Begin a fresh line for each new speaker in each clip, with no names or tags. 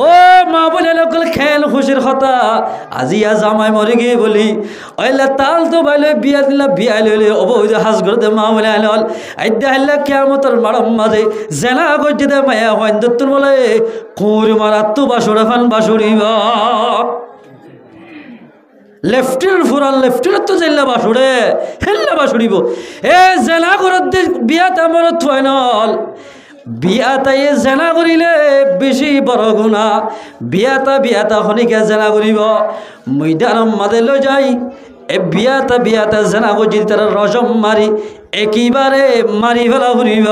ও মা বলে লোকল খেল খুশির কথা আজিয়া জামাই মরে গিয়ে বলি ওইলে তাল তো বাইলে বিয়া দিলা বিয়া লইলে অবৈধ হাজ করতে মা বলে আইল আইদা আইলা কিয়ামতের মারম মাঝে জেনা গজ্জে দে মায়া হইন দত্তর বলে কুর মারা তো বাসুরে ফান বাসুরিবা লেফটের ফুরান লেফটের তো জেলা বাসুরে হেল্লা বাসুরিব এ জেনা করত বিয়াতে মরত থয় নল বিয়াতাই জেনা করিলে বেশি বড় গুণা বিয়াতা খনিকে জেনা করিব ময়দানম মাঝে লৈ যাই এ বিয়াতা জেনা করছি তারা রজম মারি একেবারে মারি ফেলা ফুরিব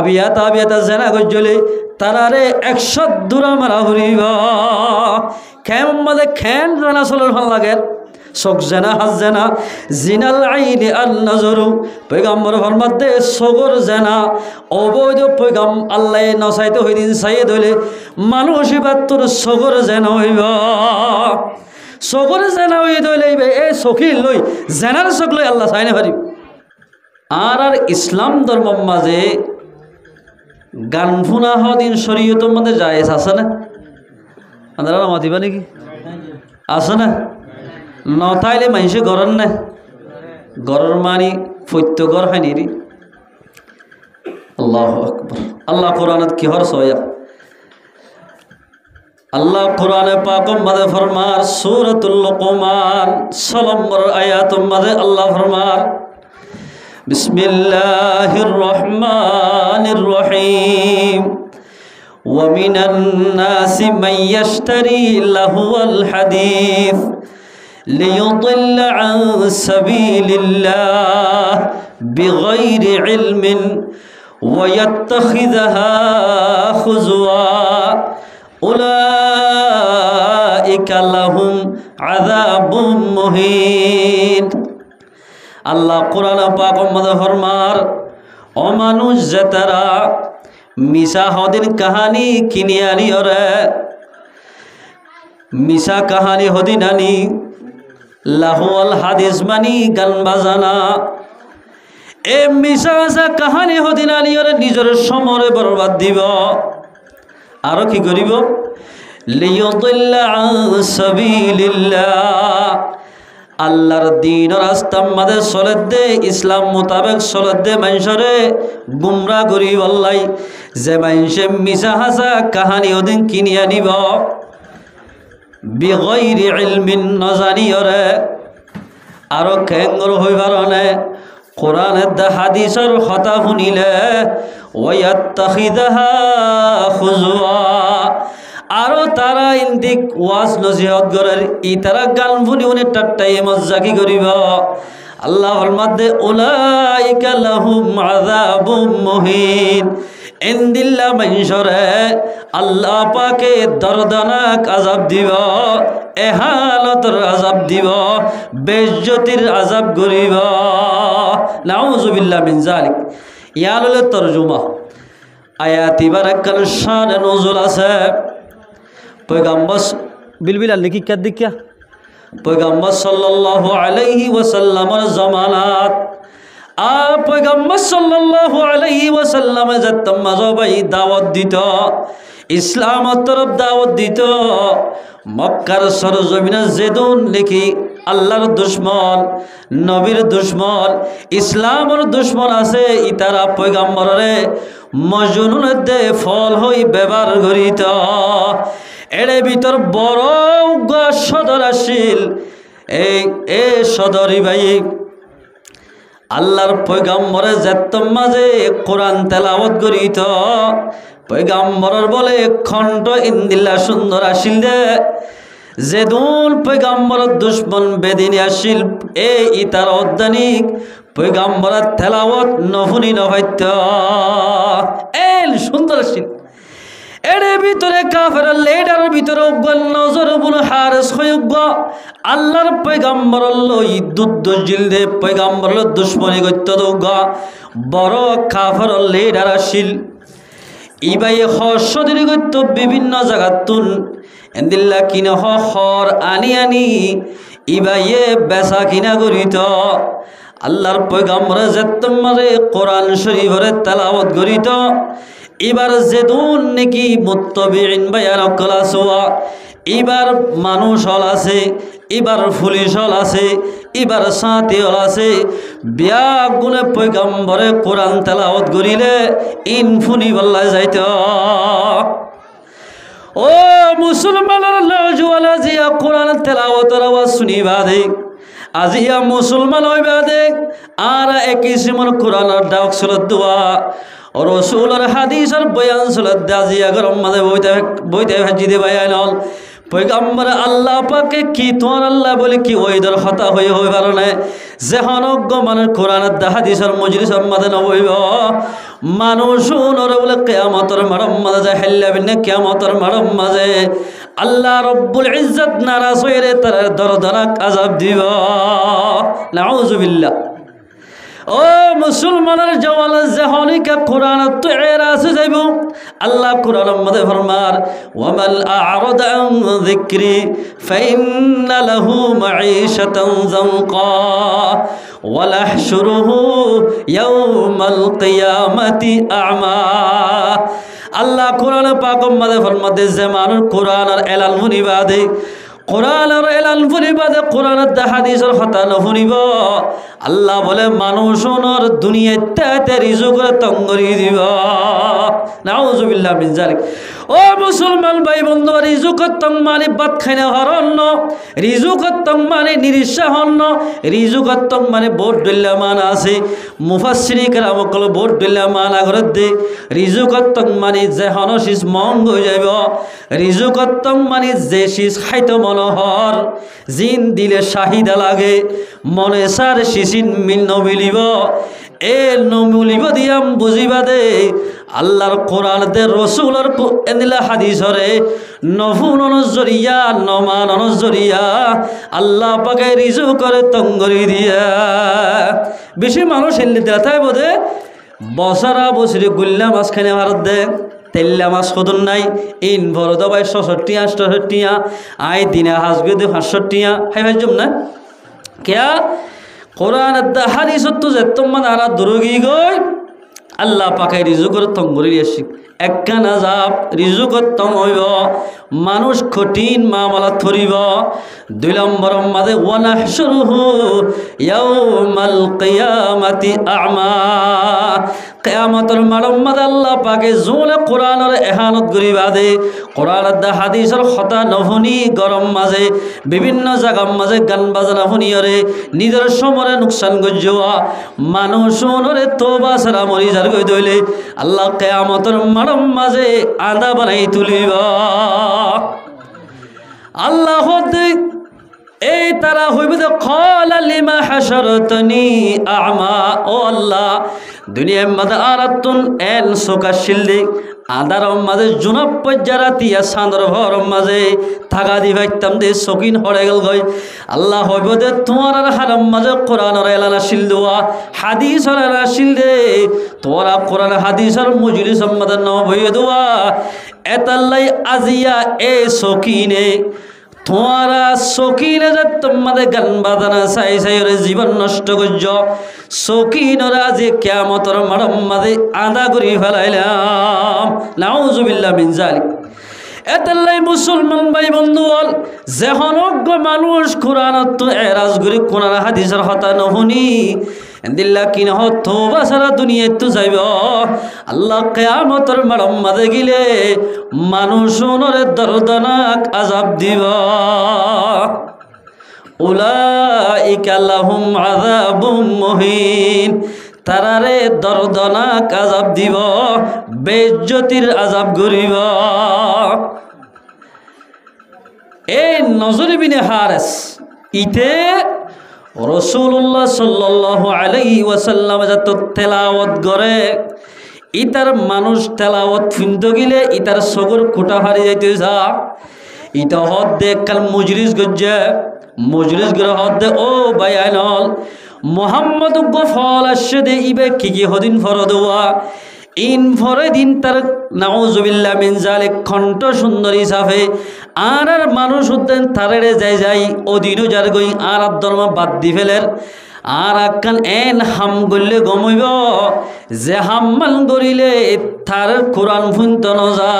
বিয়াতা জেনা করলে তারারে 100 দূরা মারা ফুরিব খেম মাঝে খেন জেনা চলার ভাল লাগে চোখ জেনা হাজ জেনা জিনাল আইনি আল নজরু পয়গম্বর ফরমাতে সগর জেনা অবৈধ পয়গম আল্লাহ নসাইতে হইদিন সাইয়ে ধইলে মানুষ এবার তোর সগর জেনা হইব সগর জেনা হই ধইলে এ সখী লই জেনার চোখ লই আল্লাহ চাইনে পারিব আর ইসলাম ধর্ম মাঝে গান ফুনা হদিন শরীয়তের মধ্যে জায়েজ আছে না আপনারা মাতিবা নাকি আছে না নথাইলে মানুষে গরর না গরর মানি ফৈত্য গর হয় নিরি আল্লাহু আকবার আল্লাহ কোরআনত কি হর সয়া আল্লাহ কোরআনে পাকম মাঝে ফরমার সূরাতুল লুকমান 6 নম্বর আয়াতম মাঝে আল্লাহ ফরমার বিসমিল্লাহির রহমানির রহিম ومن الناس من يشتري لهو الحديث ليضل عن سبيل الله بغير علم ويتخذها خزوا أولئك لهم عذاب مهين الله قرآن পাক মধ্যে ফরমার ও মানুষ যারা মিশা হদিন কাহানি কিনি আনি ওরে মিশা কাহানি হদিন আনি লাহুয়াল হাদিস মানি গান বাজানা এ মিশা আসা কাহানি হদিন আনি ওরে নিজের সমরে বরবাদ দিব আরো কি করিব লিয়ুদিল্লা আন সাবিলিল্লাহ আল্লাহর দিন রাস্তার মাঝে চলে দে ইসলাম মোতাবেক চলে দে মানুষরে গুমরা করি বললাই যে মানুষে মিশা হাসা কাহানি ওদিন কিনি আনিব বিগৈরি ইলমিন নজানিয়রে আরো কেঙ্গর হইবার নে কোরআনের দা হাদিসের কথা শুনিলে ওয়াত্তাখিদাহা খুজুয়া আরো তারা ইন্দিক ওয়াজ নসিহত করার ই তারা গান শুনি উনি টাট্টাই মজ্জাকি করিব আল্লাহর মধ্যে উলাইকা লাহুম আযাবুম মুহিন ইনদিল্লা মানশরে আল্লাহ পাকে দর্দনাক আযাব দিব এহালতর আযাব দিব বেজ্জতির আযাব করিব নাউযুবিল্লাহ মিন যালিক ইয়ালুল তরজুমা আয়াতি বারাকাল শান নজুল আছে पैगम्बर बिलबिल लिखी क्या दिखा पैगम्बर सल्लल्लाहु अलैहि वसल्लम जमानात आ पैगम्बर सल्लल्लाहु अलैहि वसल्लम जत्तम मजोबाई दावत दित इस्लाम तरफ दावत दित मक्कार सरजमिन जेदुन लिखी আল্লাহর দুশমন নবীর দুশমন ইসলামের দুশমন আছে ইতারা পয়গম্বররে মজনুনের দে ফল হই ব্যবহার করিত এর ভিতর বড় সদর আসিল এই সদরি ভাই আল্লাহর পয়গম্বরে যেতম মাঝে কোরআন তেলাওয়াত করিত পয়গম্বরের বলে খণ্ড ইন্দিল্লা সুন্দর আসিল দে যেদুন পয়গম্বরের দুশ্মন বেদিনী আসিল ইতার অদ্দানিক পয়গম্বরের তেলাওয়াত নফুনি নভাইত সুন্দর আসিল এর ভিতরে কাফের লেডার ভিতরে নজর বুন হারেস হইগ আল্লাহর পয়গম্বর লই দুধ জিলদে পয়গম্বর দুশ্মনী গত্য দৌগ বড় কাফের লেডার আসিল ইবাই হর্ষদিন গত্য বিভিন্ন জায়গাতুন এন্দিল্লা কিনা হর আনি আনি ইবাইয়ে বেচা কিনা করিত আল্লাহর পয়গম্বরে যেতম মারে কোরআন শরীফরে তেলাওয়াত করিত এবার যেদুন নাকি মুত্তাবিঈন ভাইয়ার অকল আসোয়া এবার মানুষ হল আছে, এবার পুলিশ হল আছে, এবার সাথী হল আছে। বিয়া গুণে পয়গম্বরে কোরআন তেলাওয়াত করিলে ইনফুনি বল্লা যাইত। ও মুসলমানের নওজোয়ান জিয়া কোরআন তেলাওয়াতের আওয়াজ শুনিবা দে, আজিয়া মুসলমান হইবা দে। আর একই সিমন কোরআনের ডাক সুলত দোয়া রসুলের হাদিসের বয়ান সুলত দাজিয়া গরম মাঝে বইতে ভাজি দে বায়ান হল পয়গম্বর আল্লাহ পাকে কি তোমার আল্লাহ বলে কি ওইদর হতা হয়ে হয়ে পারো না যে হনজ্ঞ মানুষ কোরআনের হাদিসের মজলিসের মাঝে নবইব মানুষ নরে বলে কিয়ামতের মারম মাঝে যায় হেল্লাবিন না কিয়ামতের মারম মাঝে আল্লাহ রব্বুল ইজ্জত নারাজ হয়ে তার দরদনাক আযাব দিব। নাউযুবিল্লাহ। ও মুসলমানের জওয়াল জহনিকা কোরআন তো এরাস যাইব আল্লাহ কোরআনের মধ্যে ফরমার ওয়ামাল আ'রাদা আন যিকরি ফাইন্না লাহু মাঈশাতান যানকা ওয়া লাহশুরুহু ইয়াওমাল কিয়ামাতি আ'মা। আল্লাহ কোরআন পাকের মধ্যে ফরমাতে যে মানুষ কোরআনের এলান শুনিবাদে কোরআনের এলান শুনিবাদে কোরআনের হাদিসের কথা শুনিব আল্লাহ বলে মানুষের দুনিয়াতে রিজুকের তঙ্গরি দিব। নাউযুবিল্লাহ মিন যালিক। ও মুসলমান ভাই বন্ধু রিজুকের তং মানে ভাত খাই না হরণ্য, রিজুকের তং মানে নিরিশ্বাহন্য, রিজুকের তং মানে বোট ডল্লা মান আছে মুফাসসিরি কেরামকল বোট ডল্লা মান আগরত দে। রিজুকের তং মানে যে হনশিস মন হয়ে যাইব, রিজুকের তং মানে যে শিস খাইত মনোহর জিন দিলে শাহিদা লাগে মনে সার শিশিন মিল নমিলিব এ নমিলিব দিয়াম বুঝিবা দে আল্লাহর কোরআন দে রসুলের এনিলা হাদিসরে নফুন নজরিয়া নমান নজরিয়া আল্লাহ পাকে রিজু করে তঙ্গরি দিয়া। বেশি মানুষ এলি দেখায় বোধে বছরা বছরে গুল্লা মাছ খাইনে ভারত দে তেল্লা মাছ সদন নাই ইন ভর দবাই ৬৬ আই দিনে হাসবে দে ৫০ হাই ভাই জম না কেয়া কোরআন হাদিস তো যে তোমার আরা দুরগি গই আল্লাহ পাকে রিজুকর তঙ্গরি আসি একখান আজাব রিজুকর তং হইব মানুষ কঠিন মামলা ধরিব। ২ নম্বর মাঝে ওয়ানাহশুরুহু ইয়াউমাল কিয়ামাতি আ'মা। কিয়ামতের মারম মাঝে আল্লাহ পাকে জোলে কোরআনের এহানত করিবা দে কোরআনের হাদিসের কথা নশুনি গরম মাঝে বিভিন্ন জায়গার মাঝে গান বাজনা শুনিয়রে নিজের সমরে নুকসান গজ্জোয়া মানুষরে তোবা সারা মরি যার গই দইলে আল্লাহ কিয়ামতের মারম মাঝে আদা বানাই তুলিব। আল্লাহ এই তারা হইবে যে ক্বালা লিমা হাশারতনি আ'মা। ও আল্লাহ দুনিয়ার মাঝে আরাতুন এল সোকাশিল দে আদার মাঝে জুনাব পর্যারা তিয়া সান্দর ভর মাঝে থাকা দি ভাইতাম দে সকিন হরে গেল গই আল্লাহ হইব দে তোমার হারাম মাঝে কোরআনের এলান আসিল দেওয়া হাদিসের এলান আসিল দে তোরা কোরআন হাদিসের মজলিস মাঝে ন ভইয়ে দেওয়া এতাল্লাই আজিয়া এ সকিনে তোমারা সকিনে যে তোমাদের গান বাজানা চাই চাই জীবন নষ্ট করছ সকিনরা আজি কিয়ামতের মারম মাঝে আদা করি ফেলাইলাম। নাউযুবিল্লাহ মিন যালিক। এতাল্লাই মুসলমান ভাই বন্ধু বল যে হনজ্ঞ মানুষ কোরআনত তো এরাজ করি কোরআন হাদিসের হতা নহুনি দিল্লা কিন হবা সারা দুনিয়ায় তো যাইব আল্লাহ কিয়ামতের মারম মাঝে গিলে মানুষ নরে দর্দনাক আযাব দিব। উলাইকা লাহুম আযাবুম মুহিন। তারারে দর্দনাক আযাব দিব বেজ্জতির আযাব করিব। এই নজর বিনে হারেস ইতে রাসূলুল্লাহ সাল্লাল্লাহু আলাইহি ওয়াসাল্লাম যত তেলাওয়াত করে ইতার মানুষ তেলাওয়াত ফিন্দ গিলে ইতার সগর কোটা হারি যাইতে যা ইতা হদ দে কাল মজলিস গজ্জা মজলিস গরে হদ দে ও বায়ানল মুহাম্মদ গফল আসে দে ইবে কি হদিন ফরদওয়া ইন ফরে দিন তার নাউযুবিল্লাহ মিন যালিক কণ্ঠ সুন্দর হিসাবে আর মানুষ উদ্দেন তারে যাই যাই অদিনও যার গই আর ধর্ম বাদ দি ফেলের আর আকান এন হাম গলে গমইব যে হাম্মান গরিলে তার কোরআন ফুন্ত নজা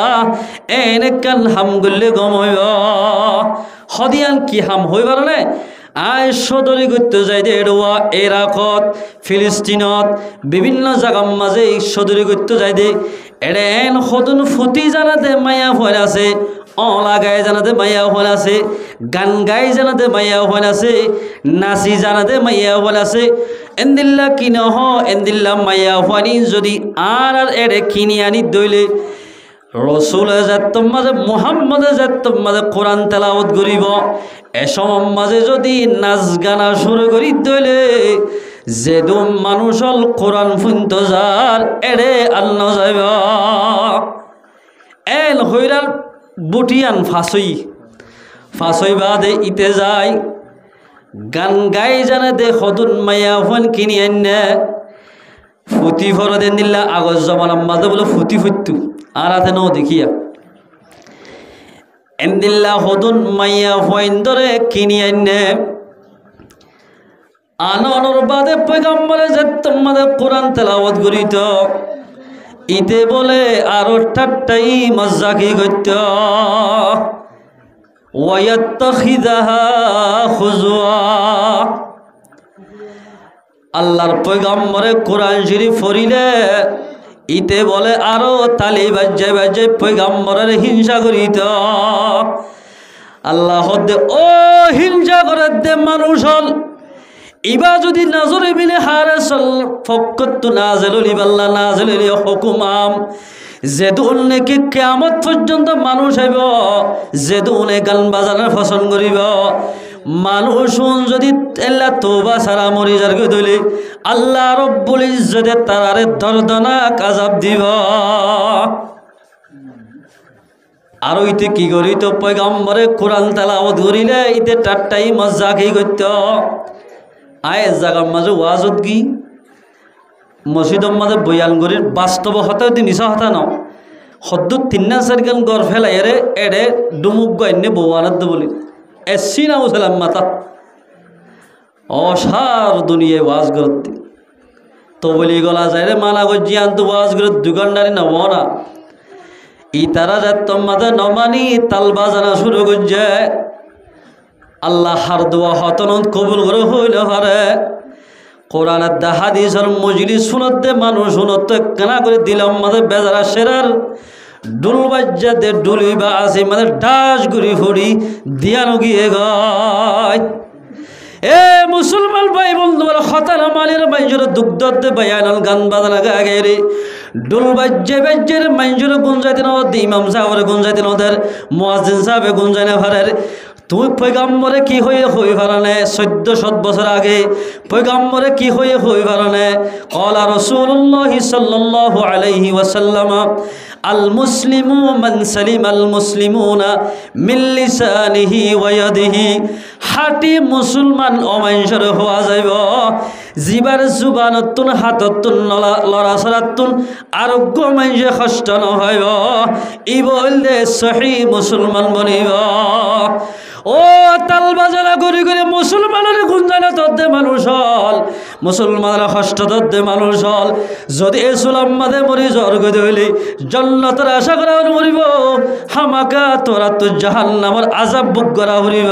এন কান হাম গলে গমইব হদিয়ান কি হাম হইবার না আয় সদরি করতে যাই দে এড়োয়া এরাকত ফিলিস্তিনত বিভিন্ন জায়গার মাঝে সদরি করতে যাই দে এড়ে এন সদন ফুটি জানাতে মায়া ফল আছে অলা গায়ে জানাতে মাইয়া হল আছে গান গাই জানাতে মাইয়া হল আছে নাচি জানাতে মাইয়া হল আছে এন্দিল্লা কিনে হ এন্দিল্লা মাইয়া হওয়ানি যদি আর এড়ে কিনি আনি দইলে রসুল জাতম মাঝে মুহাম্মদ জাতম মাঝে কোরআন তেলাওয়াত করিব এসময় মাঝে যদি নাচ গানা শুরু করি দইলে যেদম মানুষ হল কোরআন ফুন্ত যার এড়ে আল্লাহ যাইব এল হইরার বুটিয়ান ফাঁসই বাদে ইতে যায় গান গাই জানে দে সদুন মাইয়া ফোন কিনি আনে ফুটি ফর দেন দিল্লা আগজ জমানার মাঝে বলে ফুটি ফুটতু আর হাতে ন দেখিয়া এন দিল্লা সদুন মাইয়া ফোন ধরে কিনি আনে আনর বাদে পয়গম্বরে যেতম মাঝে কোরআন তেলাওয়াত করিত ইতে বলে আরো ঠাট্টাই মজ্জাকি গত্য ওয়ায়াত্তাখিযাহা খুজওয়া আল্লাহর পয়গম্বরে কোরআন শরীফ পড়িলে ইতে বলে আরো তালি বাজে বাজে পয়গম্বরের হিংসা করিত আল্লাহ দে ও হিংসা করে দে মানুষ হল ইবা যদি নাজরে বিনে হারে সল ফকত নাজেলুলি বাল্লা নাজেলুলি হুকুমাম যেদুন নাকি কিয়ামত পর্যন্ত মানুষ হইব যেদুনে গান বাজানোর পছন্দ করিব মানুষ যদি আল্লাহ তওবা ছাড়া মরি যার দইলে আল্লাহ রব্বুল ইজ্জতে তারারে দর্দনাক আযাব দিব আর ইতে কি করিত পয়গম্বরে কোরআন তেলাওয়াত করিলে ইতে টাট্টাই মজাকি করত আয় জায়গার মাঝে ওয়াজত গি মসজিদের মাঝে বয়ান গরির বাস্তব হতে হতে মিশা হতা ন সদ্য 3-4 গান গড় ফেলাই এরে এড়ে ডুমুক গাইনে বৌয়ানাত বলি এসি না উসালাম মাতা অসার দুনিয়ায় ওয়াজ করতে তো বলি গলা যায় রে মালা গজি আনতো ওয়াজ করে দুগান্ডারি না না ই তারা যাত মাথা নমানি তাল বাজানা শুরু করছে আল্লাহ হার দোয়া হতন কবুল করে হইলে পারে কোরআনের দা হাদিসের মজলিস শুনত দে মানুষ শুনত কেনা করে দিলাম মাঝে বেজারা সেরার ডুল বাজ্যা দে ডুলিবা আছে মানে ডাস গুড়ি ফুড়ি দিয়ানো গিয়ে গায় এ মুসলমান ভাই বন্ধু হতানা মালির মাইজুর দুগ্ধ দে বায়ানাল গান বাজানা গাগে রে ডুল বাজ্যে বাজ্যের মাইজুর গুঞ্জাইতে না ইমাম সাহেবের গুঞ্জাইতে নদের মুয়াজ্জিন সাহেবে গুঞ্জাইনে ভারের তুই পয়গম্বরে কি হয়ে হই ভারনে 1400 বছর আগে পয়গম্বরে কি হয়ে হই ভারনে ক্বালা রাসূলুল্লাহ সাল্লাল্লাহু আলাইহি ওয়াসাল্লাম আল মুসলিমু মান সালিমাল মুসলিমুনা মিন লিসানিহি ওয়া ইয়াদিহি হাটি মুসলমান অমানসর হওয়া যাইব জিবার জুবানতুন হাততুন লড়াছড়াতুন আরোগ্য মানসে কষ্ট নহইব ই বললে সহি মুসলমান বনিব ও তাল বাজারা করি করে মুসলমানের গুঞ্জানা তদ্দে মানুষ হল মুসলমানের কষ্ট তদ্দে মানুষ হল যদি এসুলাম মাদে মরি জর্গ হইলে জন্নতের আশা করা মরিব হামাকা তোরা তো জাহান্নামের আযাব ভোগ করা হইব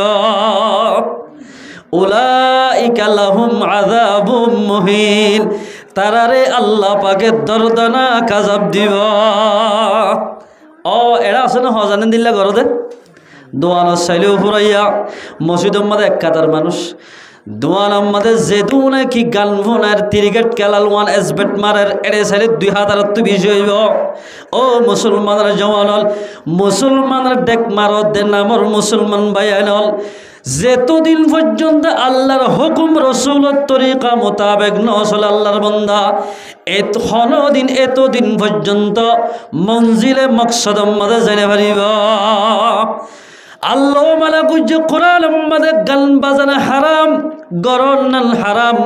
উলাইকা লাহুম আযাবুম মুহিন তারারে আল্লাহ পাকে দর্দনাক আযাব দিব ও এরা আছে না হজানে দিল্লা ঘরতে দোয়ানো চাইলেও ফুরাইয়া মসজিদের মধ্যে এক কাতার মানুষ দোয়ান আমাদের যেহেতু নাকি গান ফোনের ক্রিকেট খেলাল ওয়ান এসবেট মারের এড়ে সাইলে 2020 হইব ও মুসলমানের জওয়ানল মুসলমানের ডেক মারত দে নামর মুসলমান ভাইয়ানল যেতদিন পর্যন্ত আল্লাহর হুকুম রসুলের তরিকা মোতাবেক নসল আল্লাহর বান্দা এতদিন পর্যন্ত মঞ্জিলে মকসদ মাঝে জেনে পারিব আল্লাহ মালা গুজ্জ কোরআন আমাদের গান বাজানা হারাম গরনান হারাম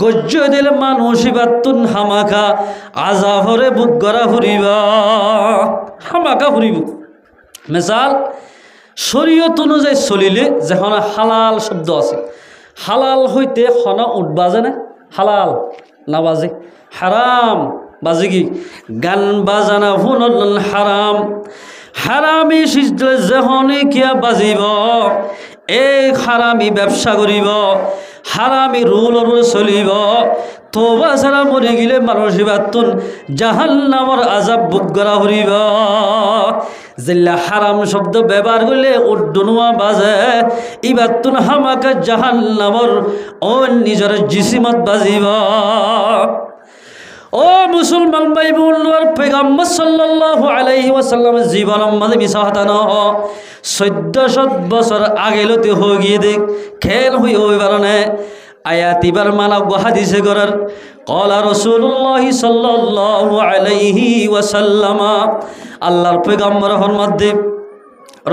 গজ্জ দিলে মানসিবাতুন হামাকা আজাভরে বুক গড়া ফুরিব হামাকা ফুরিব মিসাল শরীয়ত অনুযায়ী চলিলে যেখানে হালাল শব্দ আছে হালাল হইতে হন উঠ বাজে না, হালাল না বাজে, হারাম বাজে কি গান বাজানা হুনল হারাম। হারামি সিজলে যেহনে কিয়া বাজিব, এই হারামি ব্যবসা করিব, হারামি রুল চলিব, তোবা ছাড়া মরি গেলে মানুষ ইবাতুন জাহান্নামর আযাব ভোগ করা হরিব। যেলা হারাম শব্দ ব্যবহার করলে উড্ডুনুয়া বাজে, ইবাতুন হামাকা জাহান্নামর ও নিজের জিসিমত বাজিব। ও মুসলমান ভাই বোনর, পয়গম্বর সাল্লাল্লাহু আলাইহি ওয়াসাল্লামের জীবন আমাদের মিছা হতা ন 1400 বছর আগে লতে হয়ে গিয়ে দেখ খেল হয়ে ওই বারণে আয়াতিবার মানা হাদিসে করার কলা রাসূলুল্লাহ সাল্লাল্লাহু আলাইহি ওয়াসাল্লাম, আল্লাহর পয়গম্বর মধ্যে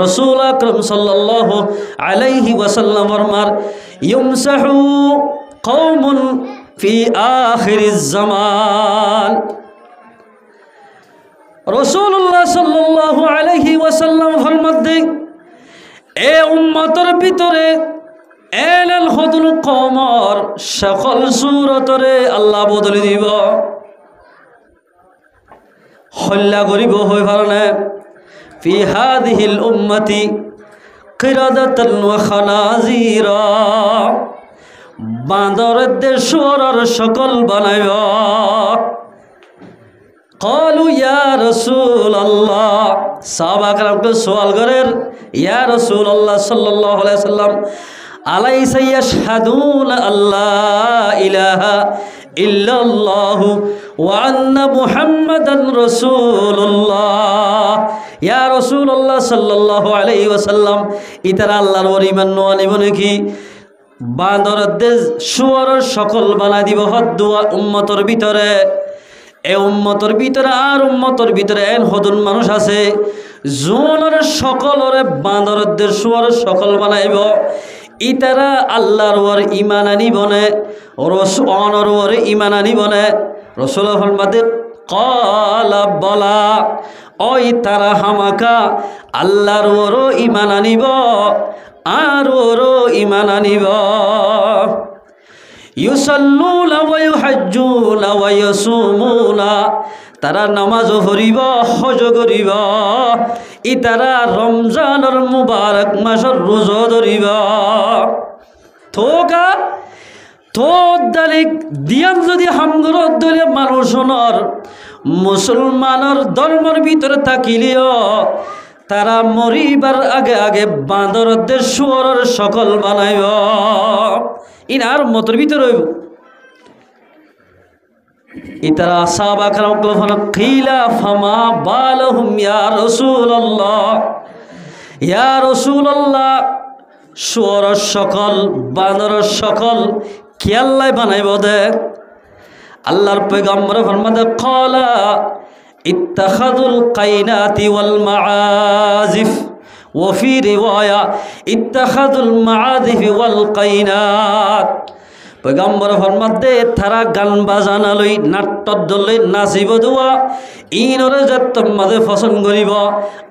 রাসূল আকরাম সাল্লাল্লাহু আলাইহি ওয়াসাল্লাম ফরমার ইউমসাহু কওমুন ফি আখিরিজ জামান। রাসূলুল্লাহ সাল্লাল্লাহু আলাইহি ওয়াসাল্লাম ফরমাতে এ উম্মতের ভিতরে এলাল হদুল কমর সকল সূরতরে আল্লাহ বদলে দিব, হল্লা করিব হই পারনে ফি হাদিহিল উম্মতি কিরাদাতান ওয়া খানাজিরা, বান্দরদের শুয়োরের সকল বানাইব। قالوا يا رسول الله, সাহাবা کرامকে সওয়াল করেন ইয়া রাসূলুল্লাহ সাল্লাল্লাহু আলাইহি ওয়াসাল্লাম আলাইসা ইয়াশহাদুনা আল্লা ইলাহা ইল্লাল্লাহু ওয়া আন্না মুহাম্মাদান রাসূলুল্লাহ। ইয়া রাসূলুল্লাহ সাল্লাল্লাহু আলাইহি ওয়াসাল্লাম, ইতারা আল্লাহর ওর ঈমান আনিব নাকি? বান্দরদের শুয়োরের সকল বানাই দিব হদ্দুয়া উম্মতের ভিতরে। এ উম্মতের ভিতরে আর উম্মতের ভিতরে এন হদুন মানুষ আছে জোনের সকলরে বান্দরদের শুয়োরের সকল বানাইব। ইতারা আল্লাহর ওর ঈমান আনিব নে, রসুলের ওর ঈমান আনিব নে? রাসূল ফরমাতে ক্বালা বলা, ওই তারা হামাকা আল্লাহর ওর ঈমান আনিব আর ওরও ঈমান আনিব। ইউসাল্লুনা ওয়া ইউহাজ্জুনা ওয়া ইয়াসুমুনা, তারা নামাজ পড়িব, হজ করিব, ইতারা রমজানের মুবারক মাসের রোজা ধরিব। থোকা দালিক দিয়ান যদি হামগর দলে মানুষজনের মুসলমানের ধর্মের ভিতরে থাকিলেও তারা মরিবার আগে আগে বান্দরদের শুয়োরের সকল বানাইব। ইনার মতর ভিতরে হইব। ইতারা সাহাবা کرامকে বলেন কিলা ফামা বালহুম ইয়া রাসূলুল্লাহ, ইয়া রাসূলুল্লাহ শুয়োরের সকল বান্দরের সকল কি আল্লাহ বানাইব দে? আল্লাহর পয়গম্বর ফরমাতে ক্বালা ইত্তাখাযুল কাইনাতি ওয়াল মাআজিফ ওয়া ফি রিওয়ায়া ইত্তাখাযুল মাআজিফ ওয়াল কাইনাত। পয়গম্বর ফরমাতে তারা গান বাজানা লই নাট্য দলই নাচিব দুয়া ইনরে যত মাঝে পছন্দ করিব।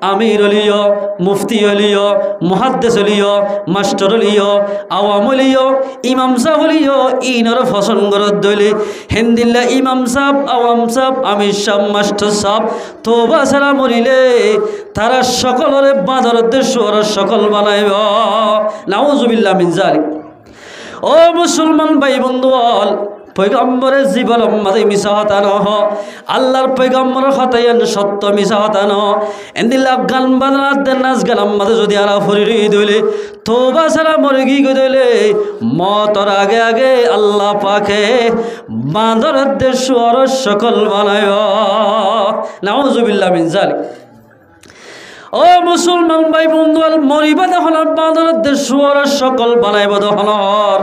আমির হলিও, মুফতি হলিও, মুহাদ্দিস হলিও, মাস্টার হলিও, আওয়াম হলিও, ইমাম সাহেব হলিও, ইনরে পছন্দ করত দইলে হেন্দিল্লা ইমাম সাহেব, আওয়াম সাহেব, আমির সাহেব, মাস্টার সাহেব তোবা ছাড়া মরিলে তারা সকলরে বাঁদরদের শুয়োরের সকল বানাইব। নাউজুবিল্লাহ মিন যালিক। ও মুসলমান ভাই বন্ধুগণ, পয়গম্বরের জীবন মাঝে মিছা হতা নহ, আল্লাহর পয়গম্বরের হতায়ন সত্য মিছা হতা নহ। এন্দিল্লা গান বাজনা নাচ গান মাঝে যদি আরা ফরি দইলে তোবা ছাড়া মরে গি দইলে মতর আগে আগে আল্লাহ পাকে বান্দরদের শুয়োরের সকল বানায়। নাউজুবিল্লাহ মিন যালিক। ও মুসলমান ভাই বন্ধুগণ, মরিবা দহন বান্দরদের শুয়োরের সকল বানাইব দহনর।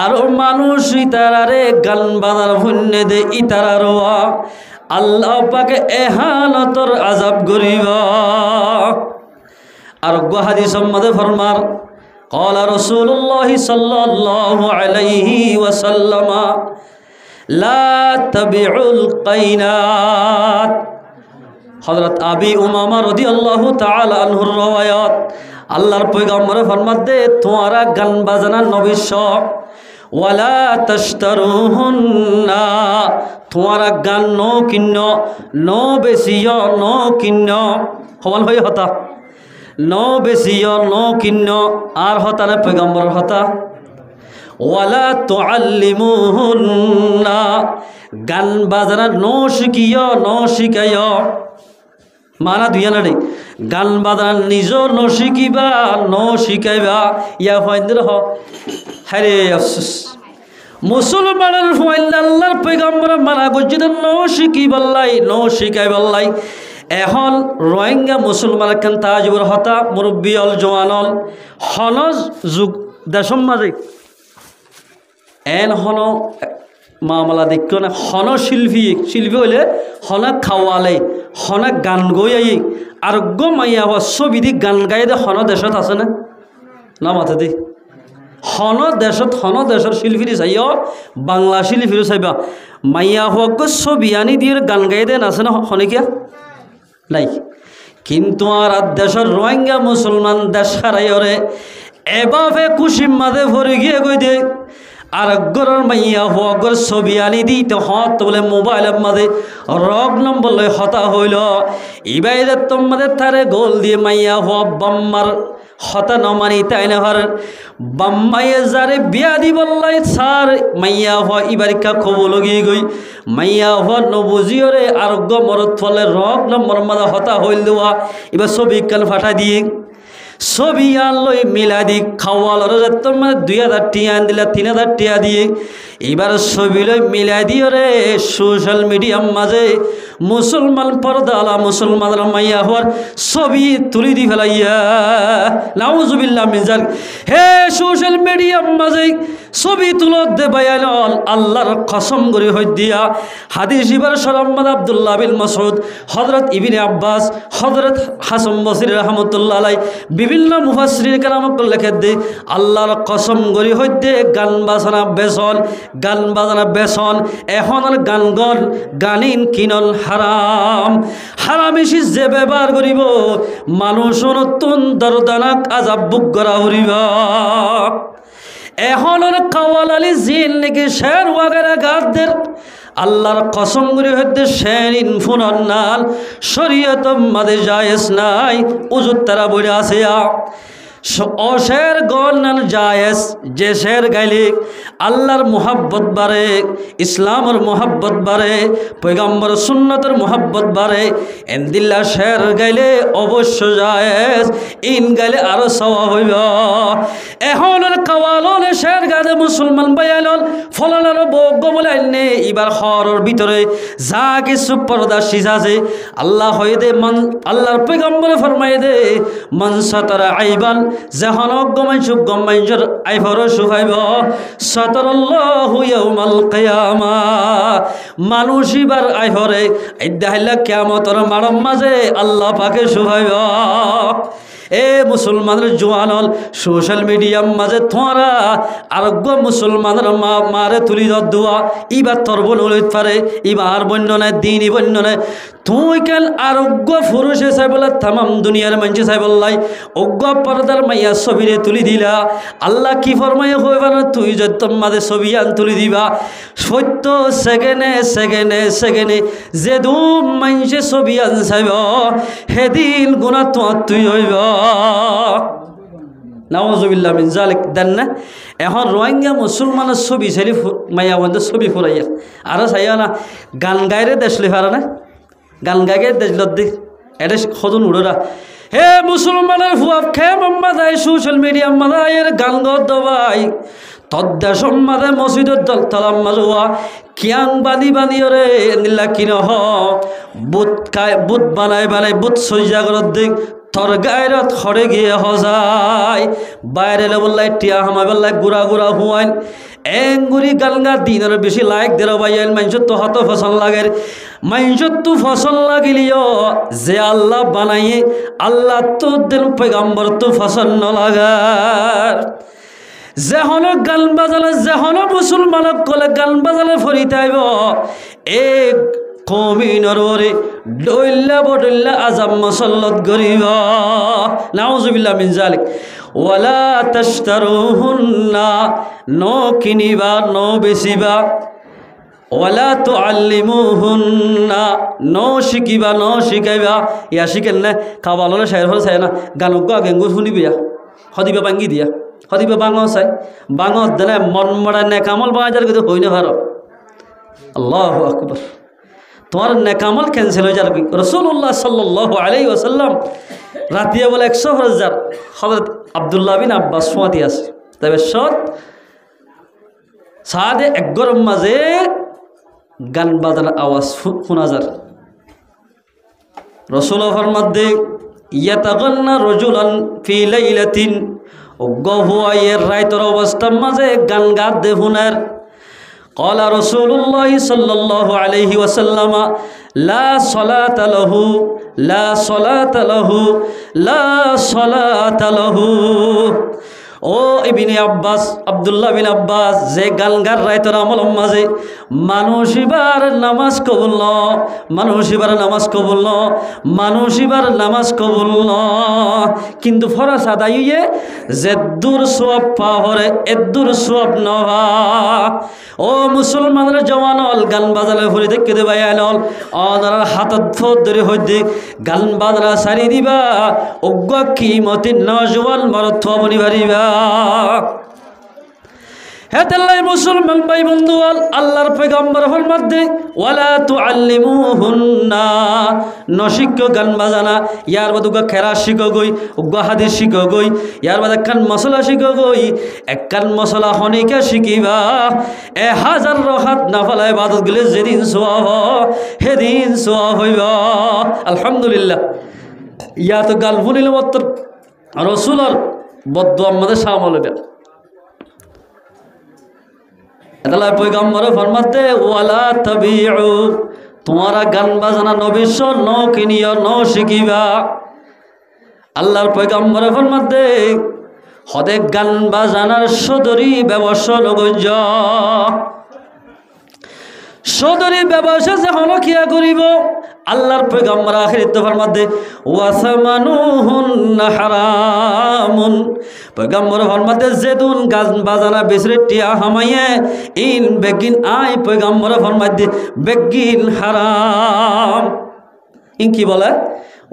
আর মানুষ ইতারারে গান বাজার ভুন্নে দে ইতারার আল্লাহ পাকে এহানতর আযাব করিব। আর হাদিস সম্মদে ফরমার ক্বালা রাসূলুল্লাহ সাল্লাল্লাহু আলাইহি ওয়াসাল্লাম লা তাবিউল কাইনাত। হযরত আবি উমামা রাদিয়াল্লাহু তাআলা আনহুর রওয়ায়াত, আল্লাহর পয়গম্বর ফরমাত দে তোমারা গান বাজানা নবিশ্ব ওয়ালা তাশতারুহুন্না তোমারা গান নো কিন্ন নো বেশিও নো কিন্ন সমান হয়ে হতা নো বেশিও নো কিন্ন আর হতা না পয়গম্বর হতা ওয়ালা তুআল্লিমুহুন্না গান বাজানা নো শিখিও নো শিখাইও মানা দুইয়া না রে গান বাজানা নিজ ন শিখিবা ন শিখাইবা ইয়া ফাইন্দের হ হ্যারে আফসোস মুসলমানের ফাইল আল্লাহর পয়গম্বর মানা করছে ন শিখিবাল্লাই ন শিখাইবাল্লাই এখন রোহিঙ্গা মুসলমান খান তাজিবুর হতা মুরব্বী অল জওয়ানল হনজ যুগ দেশম মাঝে এন হন মামলা দেখো না হন শিল্পী হইলে হনা খাওয়ালে হনা গান গই আর গো মাইয়া ছবি দি গান গাই দে হন দেশত আছে না না মাথা দি হন দেশৰ শিল্পী চাইও বাংলা শিল্পীও চাইবা মাইয়া হওয়া গো ছবি আনি দিয়ে গান গাই দে আছে না হনিকিয়া নাই কিন্তু আর দেশের রোহিঙ্গা মুসলমান দেশ হারাইরে এভাবে খুশির মাঝে ভরে গিয়ে গই দে আর গরর মাইয়া হগর ছবি আনি দিতে হত বলে মোবাইলের মাঝে রগ নম্বর লয় হতা হইল ইবাইদে তোমাদের তারে গোল দিয়ে মাইয়া হওয়া বাম্মার হতা নমানি তাই না হর বাম্মাইয়ে যারে বিয়া দি বললাই সার মাইয়া হওয়া ইবারিকা খবর লগিয়ে গই মাইয়া হওয়া নবুজিও রে আরোগ্য মরত ফলে রগ নম্বর মাঝে হতা হইল দেওয়া এবার ছবি কাল ফাটা দিয়ে ছবি আনলই মিলাদি খাওয়াল তোর মানে 2000 টিয়া আন দিলা 3000 টিয়া দিয়ে এবার ছবি লই মিলাই দিও রে সোশ্যাল মিডিয়ার মাঝে মুসলমান পর্দালা মুসলমানরা মাইয়া হওয়ার ছবি তুলি দি ফেলাইয়া নাউজুবিল্লাহ মিন যালিক হে সোশ্যাল মিডিয়ার মাঝে ছবি তুলত দে বায়াল আল্লাহর কসম করে হই দিয়া হাদিস ইবার সরম্মদ আব্দুল্লাহ বিন মাসউদ হযরত ইবনে আব্বাস হযরত হাসান বসরি রাহমাতুল্লাহ আলাই বিভিন্ন মুফাসসিরিন কেরাম লেখে দে আল্লাহর কসম করে হই দে গান বাজনা বেসন এখন গানিন কিনল হারাম হারামিশি যে ব্যবহার করিব মানুষ নতুন দরদানাক আজাব বুক করা হরিব এখন কাওয়াল আলী জিন নাকি শের ওয়াগারা গাদের আল্লাহর কসম করে হইতে শের ইনফুনাল শরীয়ত মাদে জায়েজ নাই উজুত তারা বলে আছে অশের গণ নান জায়েজ যে শের গাইলে আল্লাহর মোহাব্বত বাড়ে ইসলামের মোহাব্বত বাড়ে পয়গম্বর সুন্নতের মোহাব্বত বাড়ে এন্দিল্লা শের গাইলে অবশ্য জায়েজ ইন গাইলে আরো সওয়াব হইব এখন কাওয়ালন শের গাদে মুসলমান বাইয়ালন ফলানোর বজ্ঞ বলে আইনে এবার হরর ভিতরে যা কিছু পর্দা সিজাছে আল্লাহ হয়ে দে আল্লাহর পয়গম্বরে ফরমাই দে মান সাতারা আইবান যখন গমাইজর আইফর সুফাইব সাতারাল্লাহু ইয়াউমাল কিয়ামা মানুষ এবার আইফরে ইদাহিল্লা কিয়ামতের মারম মাঝে আল্লাহ পাকে সুফাইব এ মুসলমানের জোয়ানল সোশ্যাল মিডিয়ার মাঝে তোরা আরোগ্য মুসলমানের মারে তুলি দোয়া ইবার তোর বোন লইতে পারে ইবার বন্য নাই দিনই বন্য নাই তুই কেন আরোগ্য পুরুষে চাই বলে তামাম দুনিয়ার মানুষ চাই বললাই অজ্ঞ পর্দার মাইয়া ছবিরে তুলি দিলা আল্লাহ কি ফরমাইয়া হইবা না তুই যদি তোর মাঝে ছবি আন তুলি দিবা সত্য সেকেন্ডে যে দু মানুষে ছবি আন চাইব সেদিন গুণা তোমার তুই হইব নাউজুবিল্লাহ মিন যালিক দেন না এখন রোহিঙ্গা মুসলমানের ছবি ছেলে মাইয়া বন্ধু ছবি ফুরাইয়া আরো চাইয়া না গান গাইরে দেশলে পারে না গান গাইকে দেশলত দি এটা সদন উড়োরা হে মুসলমানের ফুয়াব খে মাম্মাদাই সোশ্যাল মিডিয়া মাদায়ের গান গদ্দবাই তদ্দেশম মাদে মসজিদের দল তালাম মাজুয়া কিয়াং বানি রে নিলা কিন হ বুট বানাই বুট সজ্জা করত দিক তোর গায়রত খড়ে গিয়ে হজাই বাইরে বললাই টিয়া হামাই বললাই গুড়া হুয়াইন এঙ্গুরি গালগা দিনের বেশি লাইক দেরো বাইল মানুষের তো হত ফসল লাগে মানুষের তো ফসল লাগিলিও যে আল্লাহ বানাইয়ে আল্লাহ তো দিন পয়গম্বর তো ফসল ন লাগার যেহন গান বাজালে যেহন মুসলমানক কলে গান বাজালে ফরিতে আইব এ কমিনৰ ওৰে দৈল্লা বদল্লা আজাম মসল্লত গৰিবা নাউজুবিল্লাহ মিন জালিক ওয়ালা তাশতারুহুন্না ন কিনিবা ন বেচিবা ওয়ালা তুআল্লিমুহুন্না ন শিকিবা ন শিকাইবা ইয়া শিকেন না খাবাললে শায়ের হল চাই না গানক গেঙ্গু শুনিবিয়া হদিবা বাঙ্গি দিয়া হদিবা বাঙ চাই বাঙত দেনে মন মরা নেকামল বাজার কিন্তু হই না ভারত আল্লাহু আকবার তোমার নেকামল ক্যান্সেল হয়ে যাবে রাসূলুল্লাহ সাল্লাল্লাহু আলাইহি ওয়াসাল্লাম রাতিয়া বলে 100,000 হযরত আব্দুল্লাহ বিন আব্বাস সোয়াতি আছে তবে সত সাদে এক গরম মাঝে গান বাজানোর আওয়াজ শোনা যায় রাসূলের ফরমাতে ইয়াতাগান্না রাজুলান ফি লাইলাতিন গহুয়ায়ের রাইতর অবস্থার মাঝে গান গাতে হুনার قال رسول الله صلى الله عليه وسلم لا صلاة له لا صلاة له لا صلاة له ও ইবনে আব্বাস আব্দুল্লাহ বিন আব্বাস যে গান গার রাইতর আমল মাঝে মানুষ এবার নামাজ কবুল ন মানুষ এবার নামাজ কবুল ন মানুষ এবার নামাজ কবুল ন কিন্তু ফরজ আদায় হইয়ে যে দূর সওয়াব পাওয়ারে এদূর সওয়াব নবা ও মুসলমানরা জওয়ানল গান বাজালে ফুরি দেখে দে ভাইয়ানল অনার হাতত ফোদ ধরে হইতে গান বাজনা সারি দিবা অজ্ঞ কিমতি নজওয়ান মরত বনি ভারিবা হেতাল্লাই মুসলমান ভাই বন্ধু আল্লাহর পয়গম্বর ফরমাতে ওয়ালা তুআল্লিমুহুন্না নশিক্য গান বাজানা ইয়ার বাদুগা খেরা শিখো গই উগ্গা হাদিস শিখো গই ইয়ার বাদ একখান মশলা শিখো গই একখান মশলা হনিকা শিখিবা 1000 রহাত নাফলা ইবাদত গলে যেদিন সওয়াব হেদিন সওয়াব হইবা আলহামদুলিল্লাহ ইয়া তো গাল ফুলিল মত রাসূলের বদদুয়া আমাদের শামিল হবে আল্লাহ পয়গম্বর ফরমাতে ওয়ালা তাবিউ তোমারা গান বাজনা নবিশ্ব ন কিনিয়া ন শিখিবা আল্লাহর পয়গম্বর ফরমাতে হদে গান বাজানার সদরি ব্যবসা লগজ সদরি ব্যবসা যখন কিয়া করিব আল্লাহর পয়গম্বর আখিরাত ফরমাতে ওয়াসামানুহুন হারামুন পয়গম্বর ফরমাতে যেদুন গান বাজানা বেসরে টিয়া হামাইয়ে ইন বেগিন আই পয়গম্বর ফরমাতে বেগিন হারাম ইন কি বলে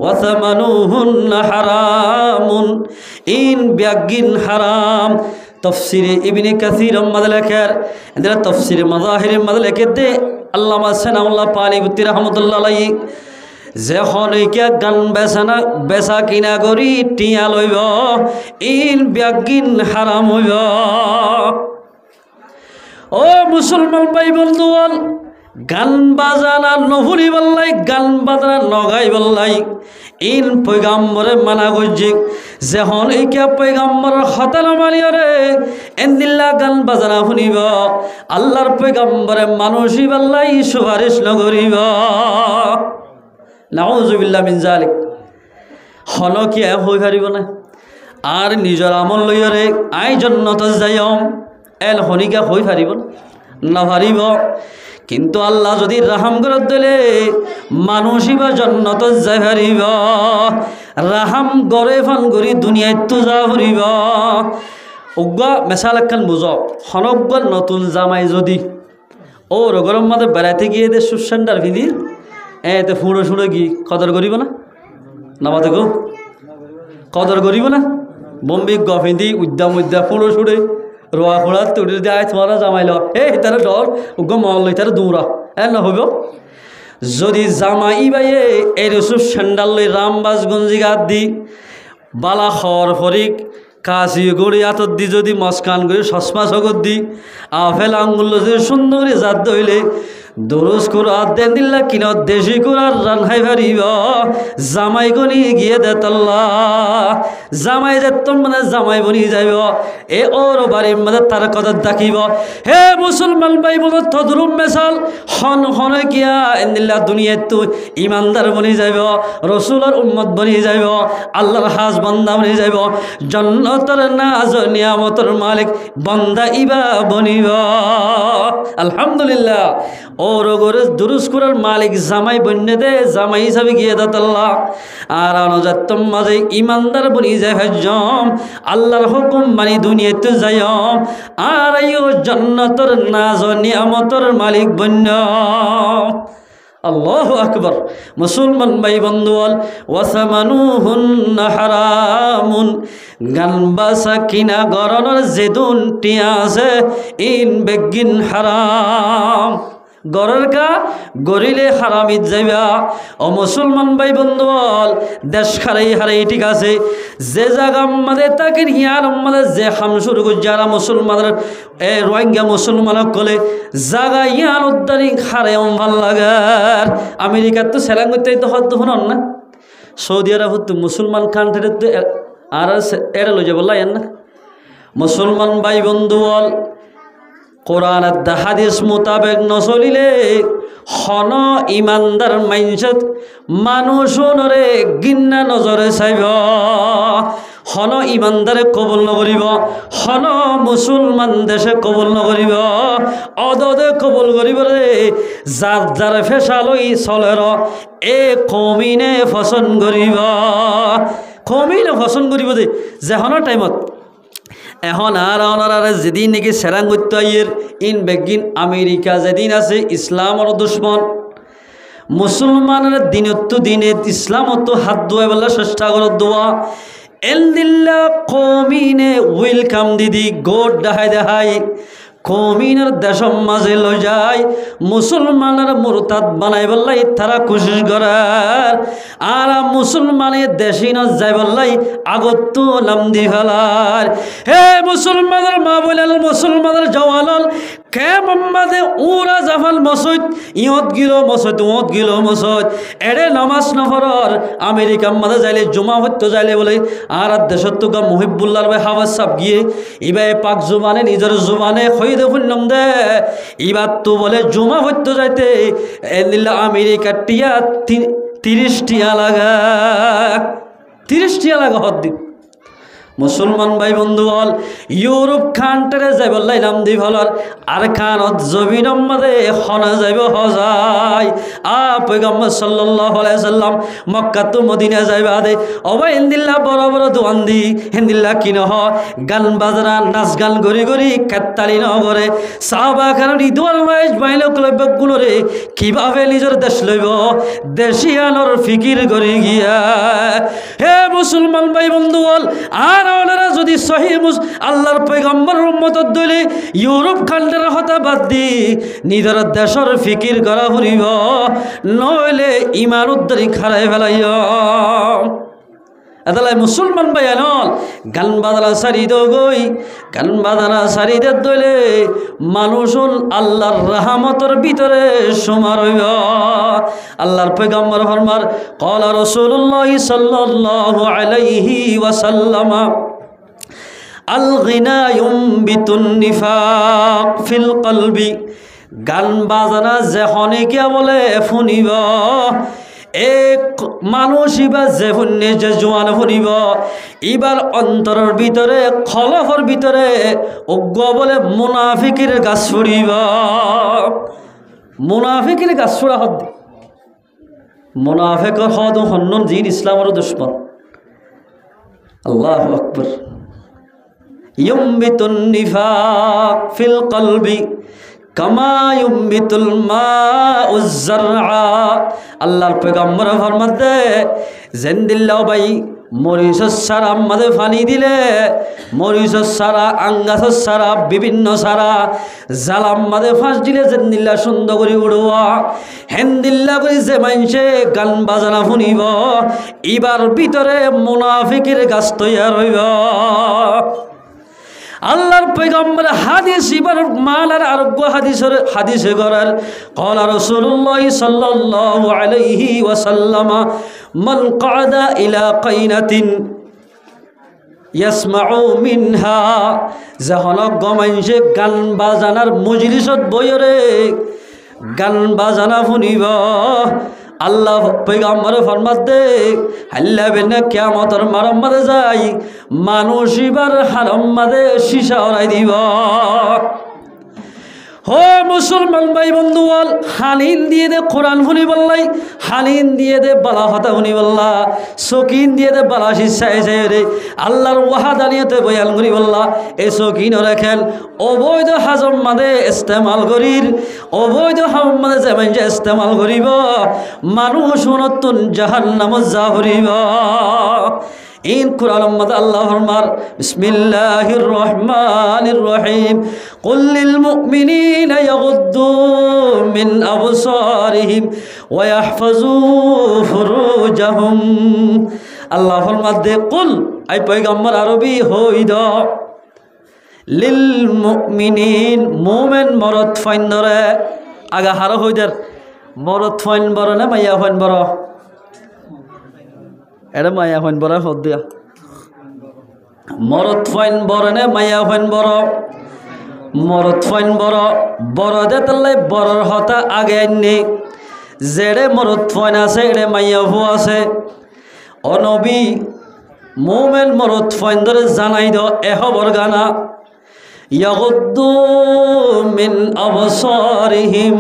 ওয়াসামানুহুন হারামুন ইন বেগিন হারাম তফসিরে ইবনে কাসির মাদলাকার এদের তফসিরে মাজাহির মাদলাকাতে আল্লামা সানাউল্লাহ পালিবুতি রাহমাতুল্লাহ আলাইহি যে হনইকা গান বেচানা বেচা কিনা করি টিয়া লইব ইন ব্যাগিন হারাম হইব ও মুসলমান ভাই বন্ধু গান বাজানা নহুরি বললাই গান বাজানা নগাই বললাই ইন পয়গম্বরে মানা করছে যে হনইকা পয়গম্বর হতাল মালিয়রে এন্দিল্লা গান বাজানা শুনিব আল্লাহর পয়গম্বরে মানুষই বললাই সুপারিশ নকরিব নাউজুবিল্লাহ মিন জালিক হন কি হই পারিব না আর নিজর আমল লইরে আই জন্নত যাইম এল হনিকা হই পারিব না পারিব কিন্তু আল্লাহ যদি রাহাম করে দিলে মানুষই বা জন্নত যাই পারিব রাহাম গড়ে ফান করি দুনিয়ায় তো যা ফুরিব উগ্গা মেশাল একখান বুঝ হনজ্ঞ নতুন জামাই যদি ও রগরম মাঝে বেড়াইতে গিয়ে দে সুসেন্ডার ভিদি এতে ফুঁড়ো সুড়ো গিয়ে কদর করিব না নামাতে গো কদর করিব না বম্বিক গফিন্দি উদ্যা মুদ্যা ফুঁড়ো সুড়ে রোয়া খোড়া তুড়ি দিয়ে আয় তোমারা জামাইল তারা ডর উগ্র মল লই তারা দৌড়া না হইব যদি জামাই বাইয়ে এই রসুর স্যান্ডাল লই রামবাজ গঞ্জি গাত দি বালা খর ফরিক কাশি গড়ি আতর দি যদি মস্কান করে সসমা জগৎ দি আফেল আঙ্গুল যদি সুন্দর করে জাত দইলে দরুজ করে দেন দিল্লা কিনা দেশি করে রান্নাই পারিব জামাই গনি গিয়ে দেতল্লা জামাই যেতম মানে জামাই বনি যাইব এ ওর বাড়ির মানে তার কথা দেখিব হে মুসলমান ভাই বলো তদরুম মেশাল হন হনে গিয়া এন্দিল্লা দুনিয়াত তো ইমানদার বনি যাইব রসুলের উম্মত বনি যাইব আল্লাহর হাজ বান্দা বনি যাইব জন্নতর নাজ নিয়ামতর মালিক বান্দা ইবা বনিব আলহামদুলিল্লাহ ও ওর গরে দুরুস করার মালিক জামাই বন্যে দে জামাই হিসাবে গিয়ে দাতাল্লাহ আর আনজাত্তম মাঝে ইমানদার বনি যায় হজম আল্লাহর হুকুম মানি দুনিয়াতে যায়ম আর আইও জান্নাতের নাজ নিয়ামতের মালিক বন্য আল্লাহু আকবার মুসলমান ভাই বন্ধুয়াল ওয়াসামানুহুন্না হারামুন গান বাসা কিনা গরনের যেদুন টিয়া আছে ইন বেগিন হারাম গরের কা গরিলে হারামিত যাইবা ও মুসলমান ভাই বন্ধুয়াল দেশ হারাই ঠিক আছে যে জায়গা আমাদের তাকে হিয়ার আমাদের যে হাম শুরু করে যারা মুসলমানের রোহিঙ্গা মুসলমানক কলে জায়গা ইয়ার উদ্দারি হারে ভাল লাগার আমেরিকার তো সেলাং করতে তো হত শুনন না সৌদি আরব তো মুসলমান কান্ট্রি তো আর এরা লই যাব লাইন না মুসলমান ভাই বন্ধুয়াল কোরআন হাদিস মোতাবেক নচলিলে হন ইমানদার মাইনসত মানুষরে গিন্না নজরে চাইব হন ইমানদারে কবুল নকরিব হন মুসলমান দেশে কবুল নকরিব অদদে কবুল করিব রে যার যার ফেসালই চলের এ কমিনে পছন্দ করিব কমিনে পছন্দ করিব দে যেহনৰ টাইমত এখন আর ওনারা যেদিন নাকি সেরাং করতে আইয়ের ইন বেগিন আমেরিকা যেদিন আছে ইসলামর দুশ্মন মুসলমানের দিনত দিনে ইসলামত হাত ধোয়া বলে চেষ্টা কর দোয়া এলদিল্লা কমিনে ওয়েলকাম দিদি গোট দেখাই কমিনের দেশম মাঝে লো যায় মুসলমানের মুরতাদ বানাই বললাই তারা কোশিশ করার আর মুসলমানের দেশি না যাই বললাই আগত নাম দি ফেলার হে মুসলমানের মা বলাল মুসলমানের জওয়ালাল কে মোহাম্মদে উরা জাফাল মসজিদ ইয়ত গিল মসজিদ উত গিল মসজিদ এড়ে নামাজ নফরর আমেরিকা মাঝে যাইলে জুমা হইতো যাইলে বলে আর দেশত তো মুহিবুল্লাহর ভাই হাওয়াজ সাহেব গিয়ে ইবাই পাক জুবানে নিজের জুবানে দেখুন নাম দে এবার তো বলে জমা হইতে যাইতে আমেরিকা টিয়া 30 টিয়া লাগা 30 টিয়া লাগা হদ দিন মুসলমান ভাই বন্ধু বল ইউরোপ কান্ট্রে যাই বললাই নাম দি ভালার আর খানত জমিনম মাদে খনা যাইব হজাই পয়গম্বর সাল্লাল্লাহু আলাইহি সাল্লাম মক্কা তো মদিনা যাইবা দে অবা ইনদিল্লাহ বড় বড় দোয়ান দি হিন্দিল্লাহ কিন হ গান বাজনা নাচ গান গরি গরি কাত্তালি ন করে সাহাবা কারণ ইদওয়াল ওয়াইজ বাইলো ক্লব গুলোরে কিভাবে নিজের দেশ লইব দেশিয়ানোর ফিকির করি গিয়া হে মুসলমান ভাই বন্ধু বল আর ওনারা যদি সহি আল্লাহর পয়গম্বরের উম্মতত দলে ইউরোপ খণ্ডের হতা বাদ দি নিজের দেশের ফিকির করা হরিব নইলে ইমান উদ্ধারি খারাই ফেলাইয় এদালাই মুসলমান ভাই আনল গান বাজনা সারি দই গান বাজনা সারি দে দলে মানুষুন আল্লাহর রহমতের ভিতরে সমার হইব আল্লাহর পয়গম্বর ফরমার ক্বালা রাসূলুল্লাহ সাল্লাল্লাহু আলাইহি ওয়াসাল্লাম আল গিনা ইউমবিতুন নিফাক ফিল কলবি গান বাজনা যেখনে কে বলে শুনিব এক মানুষ এবার যে শুনে যে জোয়ান শুনিব এবার অন্তরের ভিতরে খলফের ভিতরে অজ্ঞ বলে মুনাফিকের গাছ ফুরিব মুনাফিকের গাছ ফুরা হদ মুনাফিকের হদ হন্নন জিন ইসলামের দুশ্মন আল্লাহু আকবার ইউমবিতুন নিফাক ফিল কলবি কামা ইউমবিতুল মাউজ যারআ আল্লাহর পয়গম্বর ফরমাতে জেন্দিল্লাহ ভাই মরিচর সারা মাঝে পানি দিলে মরিচর সারা আঙ্গাসর সারা বিভিন্ন সারা জালাম মাঝে ফাঁস দিলে জেন্দিল্লা সুন্দর করে উড়োয়া হেন্দিল্লা করে যে মাইনসে গান বাজানা শুনিব এবার ভিতরে মুনাফিকের গাছ তৈয়ার হইব আল্লাহর পয়গম্বর হাদিস ইবার মালার আরোগ্য হাদিসে করার ক্বালা রাসূলুল্লাহ সাল্লাল্লাহু আলাইহি ওয়াসাল্লাম মান ক্বাদা ইলা কাইনাতিন ইয়াসমাউ মিনহা যখন গমাইনসে গান বাজানার মজলিসত বইরে গান বাজানা শুনিব আল্লাহ পয়গম্বর ফরমাতে হাল্লা বেনা কিয়ামতের মারম মাঝে যাই মানুষ এবার হারম মাঝে সীসা ওরাই দিব হো মুসলমান ভাই বন্ধু বল হালিন দিয়ে দে কোরআন শুনি বললাই হালিন দিয়ে দে বালা হতা শুনি বললা সকিন দিয়ে দে বালা শিক্ষায় যায় রে আল্লাহর ওয়াহাদানিয়তে বয়ান করি বললা এই সকিন রাখেন অবৈধ হাজম মাদে ইস্তেমাল করির অবৈধ হাজম মাদে যেমন যে ইস্তেমাল করিব মানুষ নতুন জাহান্নামত যা করিব إن قرآن مد الله فرمار بسم الله الرحمن الرحيم قل للمؤمنين يغضوا من أبصارهم ويحفظوا فروجهم الله فرمار دے قل أي پیغمبر عربی ہوئی دا للمؤمنين مومن مرد فائن دارے آگا ہارا ہوئی در مرد فائن برا نا میا فائن برا এটা মায়া হইন বড় হদ দিয়া মরদ ফাইন বড় নে মায়া হইন বড় মরদ ফাইন বড় বড় দে তাহলে বড়র হতা আগে আননি যেড়ে মরদ ফাইন আছে এড়ে মাইয়া হু আছে অনবী মোমেন মরদ ফাইন ধরে জানাই দ এহবর গানা ইয়াগুদ্দু মিন আবসারিহিম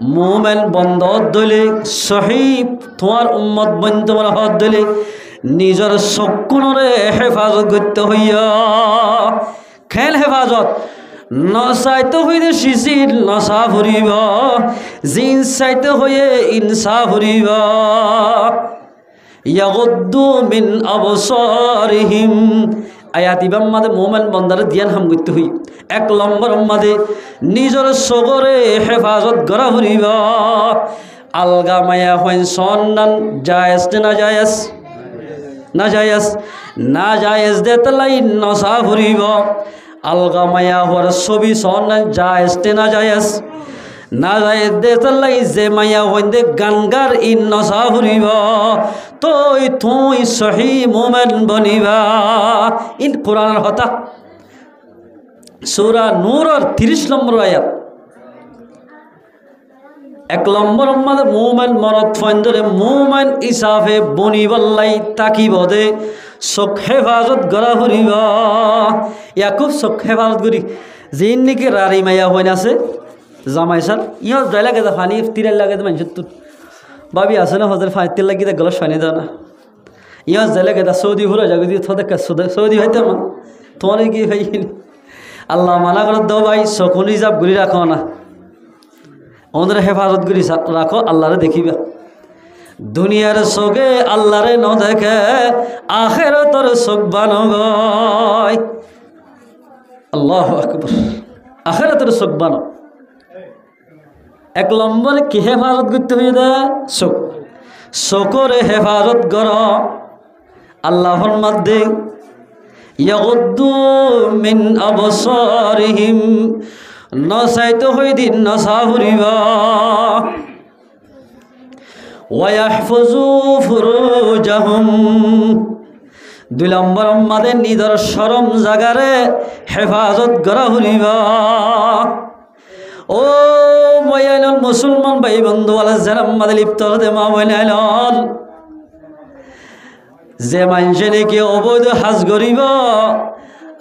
মোমেন বন্ধ দলে সহিব তোমার উম্মত বন্ধ তোমার হদ দলে নিজের চকুনরে হেফাজত করতে হইয়া খেল হেফাজত নচাইতে হইলে শিশির নচা ফুরিব জিন চাইতে হয়ে ইনসা ফুরিব ইয়াগুদ্দু মিন আবসারিহিম আয়াত ইবাম মাদে মোমেন বন্দারে ধ্যান হাম করতে হই এক নম্বর মাদে নিজের সগরে হেফাজত করা ফুরিব আলগা মায়া হইন সন্নান জায়েজ না জায়েজ না জায়েজ না জায়েজ দে তলাই নসা ফুরিব আলগা মায়া হওয়ার ছবি সন্নান জায়েজ না জায়েজ না জায়েজ দে তলাই যে মায়া হইন দে গানগার ইন নসা ফুরিব তুই তুই সহি মোমেন বনিবা ইন কোরআনের হতা সূরা নূরের 30 নম্বর আয়াত এক নম্বর মাদে মোমেন মরদ ফাইন্দরে মোমেন ইসাফে বনিবল্লাই তাকিবদে চোখ হেফাজত গড়া ফুরিব ইয়াকুব চোখ হেফাজত করি যিন নাকি রারি মায়া হইন আছে জামাই সার ইহত যাই লাগে ফানি তিরাই লাগে মানুষের তোর ভাবি আছে না হজের ফাইতের লাগি গলার ফানি দাও না ইহত যাই লাগে সৌদি ঘুরে যাবে দিয়ে থোদে সৌদি হইতে মা তোমার কি ভাই আল্লাহ মানা করে দাও ভাই চকুন হিসাব ঘুরি রাখো না ওদের হেফাজত করি রাখো আল্লাহরে দেখিবা দুনিয়ার চোখে আল্লাহরে ন দেখে আখিরাতের চোখ বানো আল্লাহু আকবার আখিরাতের চোখ বানো এক নম্বরে কি হেফাজত করতে হয়ে দে চোখ চোখরে হেফাজত কর আল্লাহর মধ্যে ইয়াগুদ্দু মিন আবসারিহিম নসাইতে হই দিন নসা ফুরিবা ওয়াহফাজু ফুরুজাহুম দুই নম্বর আমাদের নিজের শরম জাগারে হেফাজত করা ফুরিবা ও ময়াইলন মুসলমান ভাই বন্ধু আলা যারা আমাদের লিপ্ত হতে মা বইনাইলন যে মানুষে নাকি অবৈধ হাজ করিব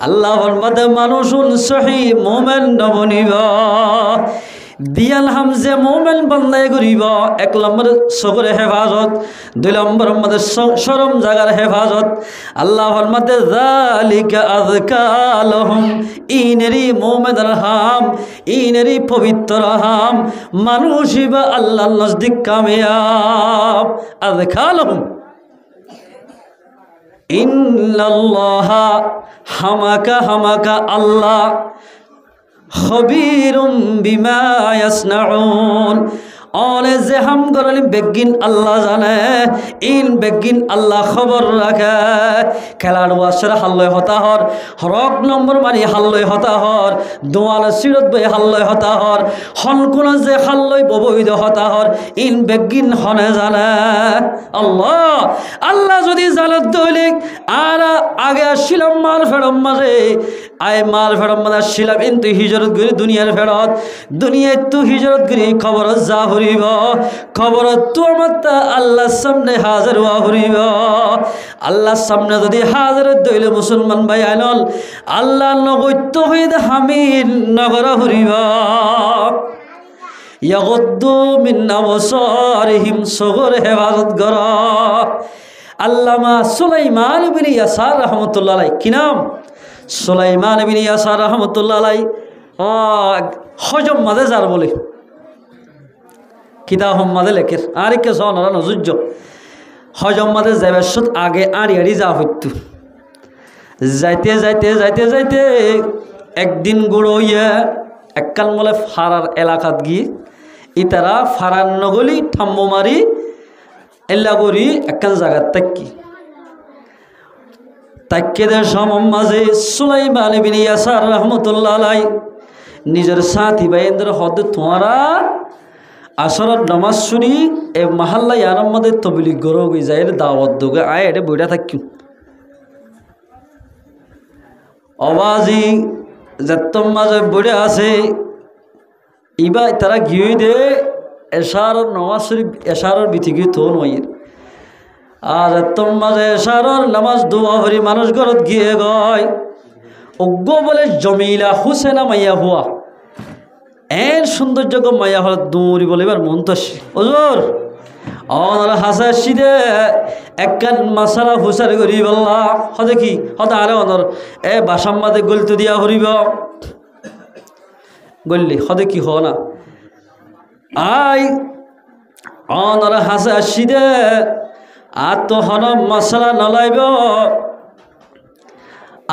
আল্লাহর মাঝে মানুষুন সহি মোমেন নবনিব দিয়াল হামজে মোমেন বন্দাই করিব এক নম্বর সগরে হেফাজত দুই নম্বর মধ্যে শরম জাগার হেফাজত আল্লাহর মাঝে যালিকা আযকা লাহুম ইনেরি মোমেনের হাম ইনেরি পবিত্র হাম মানুষিবা আল্লাহর নজদিক কামিয়াব আযকা লাহুম ইন্নাল্লাহা হামাকা আল্লাহ খবীরুম বিমা ইয়াসনাউন অলে যে হাম গরলি বেগিন আল্লাহ জানে ইন বেগিন আল্লাহ খবর রাখে খেলার ওয়াসের হাল্লয় হতাহর হরক নম্বর মারি হাল্লয় হতাহর দোয়াল সিরত বই হাল্লয় হতাহর হনকুন যে হাল্লয় ববৈধ হতাহর ইন বেগিন হনে জানে আল্লাহ আল্লাহ যদি জানত দলিক আর আগে আসছিলাম মাল ফেরম মারে আয় মাল ফেরম মারে আসছিলাম কিন্তু হিজরত করি দুনিয়ার ফেরত দুনিয়ায় তো হিজরত করি খবর যা হরিব খবরত তো আমার আল্লাহর সামনে হাজির হওয়া হরিব আল্লাহর সামনে যদি হাজির দইলে মুসলমান ভাই আইনল আল্লাহ নগত্য হইদ হামিদ নগর হরিব ইয়াগদ্দু মিন আবসারিহিম সগর হেফাজত কর আল্লামা সুলাইমান ইবনে ইয়াসার রাহমাতুল্লাহ আলাইহি কি নাম সুলাইমান ইবনে ইয়াসার রাহমাতুল্লাহ আলাইহি হজম মাঝে যার বলে কিতা হম মাঝে লেখে আর কে সনরা নজুজ্জ হজম মাঝে যাবার সুদ আগে আড়ি আড়ি যা হইতো যাইতে যাইতে যাইতে যাইতে একদিন গুড়ো ইয়ে এককাল মলে ফারার এলাকাত গিয়ে ইতারা ফারার নগলি ঠাম্মো মারি এল্লা করি একখান জায়গার তাকি তাক্কেদের সমম মাঝে সুলাইমান ইবনে ইয়াসার রাহমাতুল্লাহ আলাইহি নিজের সাথী ভাইদের হদ তোমারা আসরের নামাজ শুনি এ মহল্লা ইয়ার মধ্যে তবলিগ গরো গই যায় দাওয়াত দোগে আয় এটা বইটা থাকি আওয়াজি যত্তম মাঝে বইটা আছে ইবা তারা গিয়ে দে এশারর নামাজ শরীফ এশারর বিথিগি তো নয়ের আর যত্তম মাঝে এশারর নামাজ দোয়া হরি মানুষ ঘরত গিয়ে গয় অজ্ঞ বলে জমিলা হুসেনা মাইয়া হুয়া এর সৌন্দর্য মাইয়া হল দৌড়ি বলে এবার মন্তসী ওজোর অনর হাসা সিদে একখান মাসালা হুসার করি বললা হদে কি হদে আরে অনর এ বাসাম্মাদে গলতে দিয়া হরিব গল্লি হদে কি হ না আই অনর হাসা সিদে আর তো হন মশলা নলাইব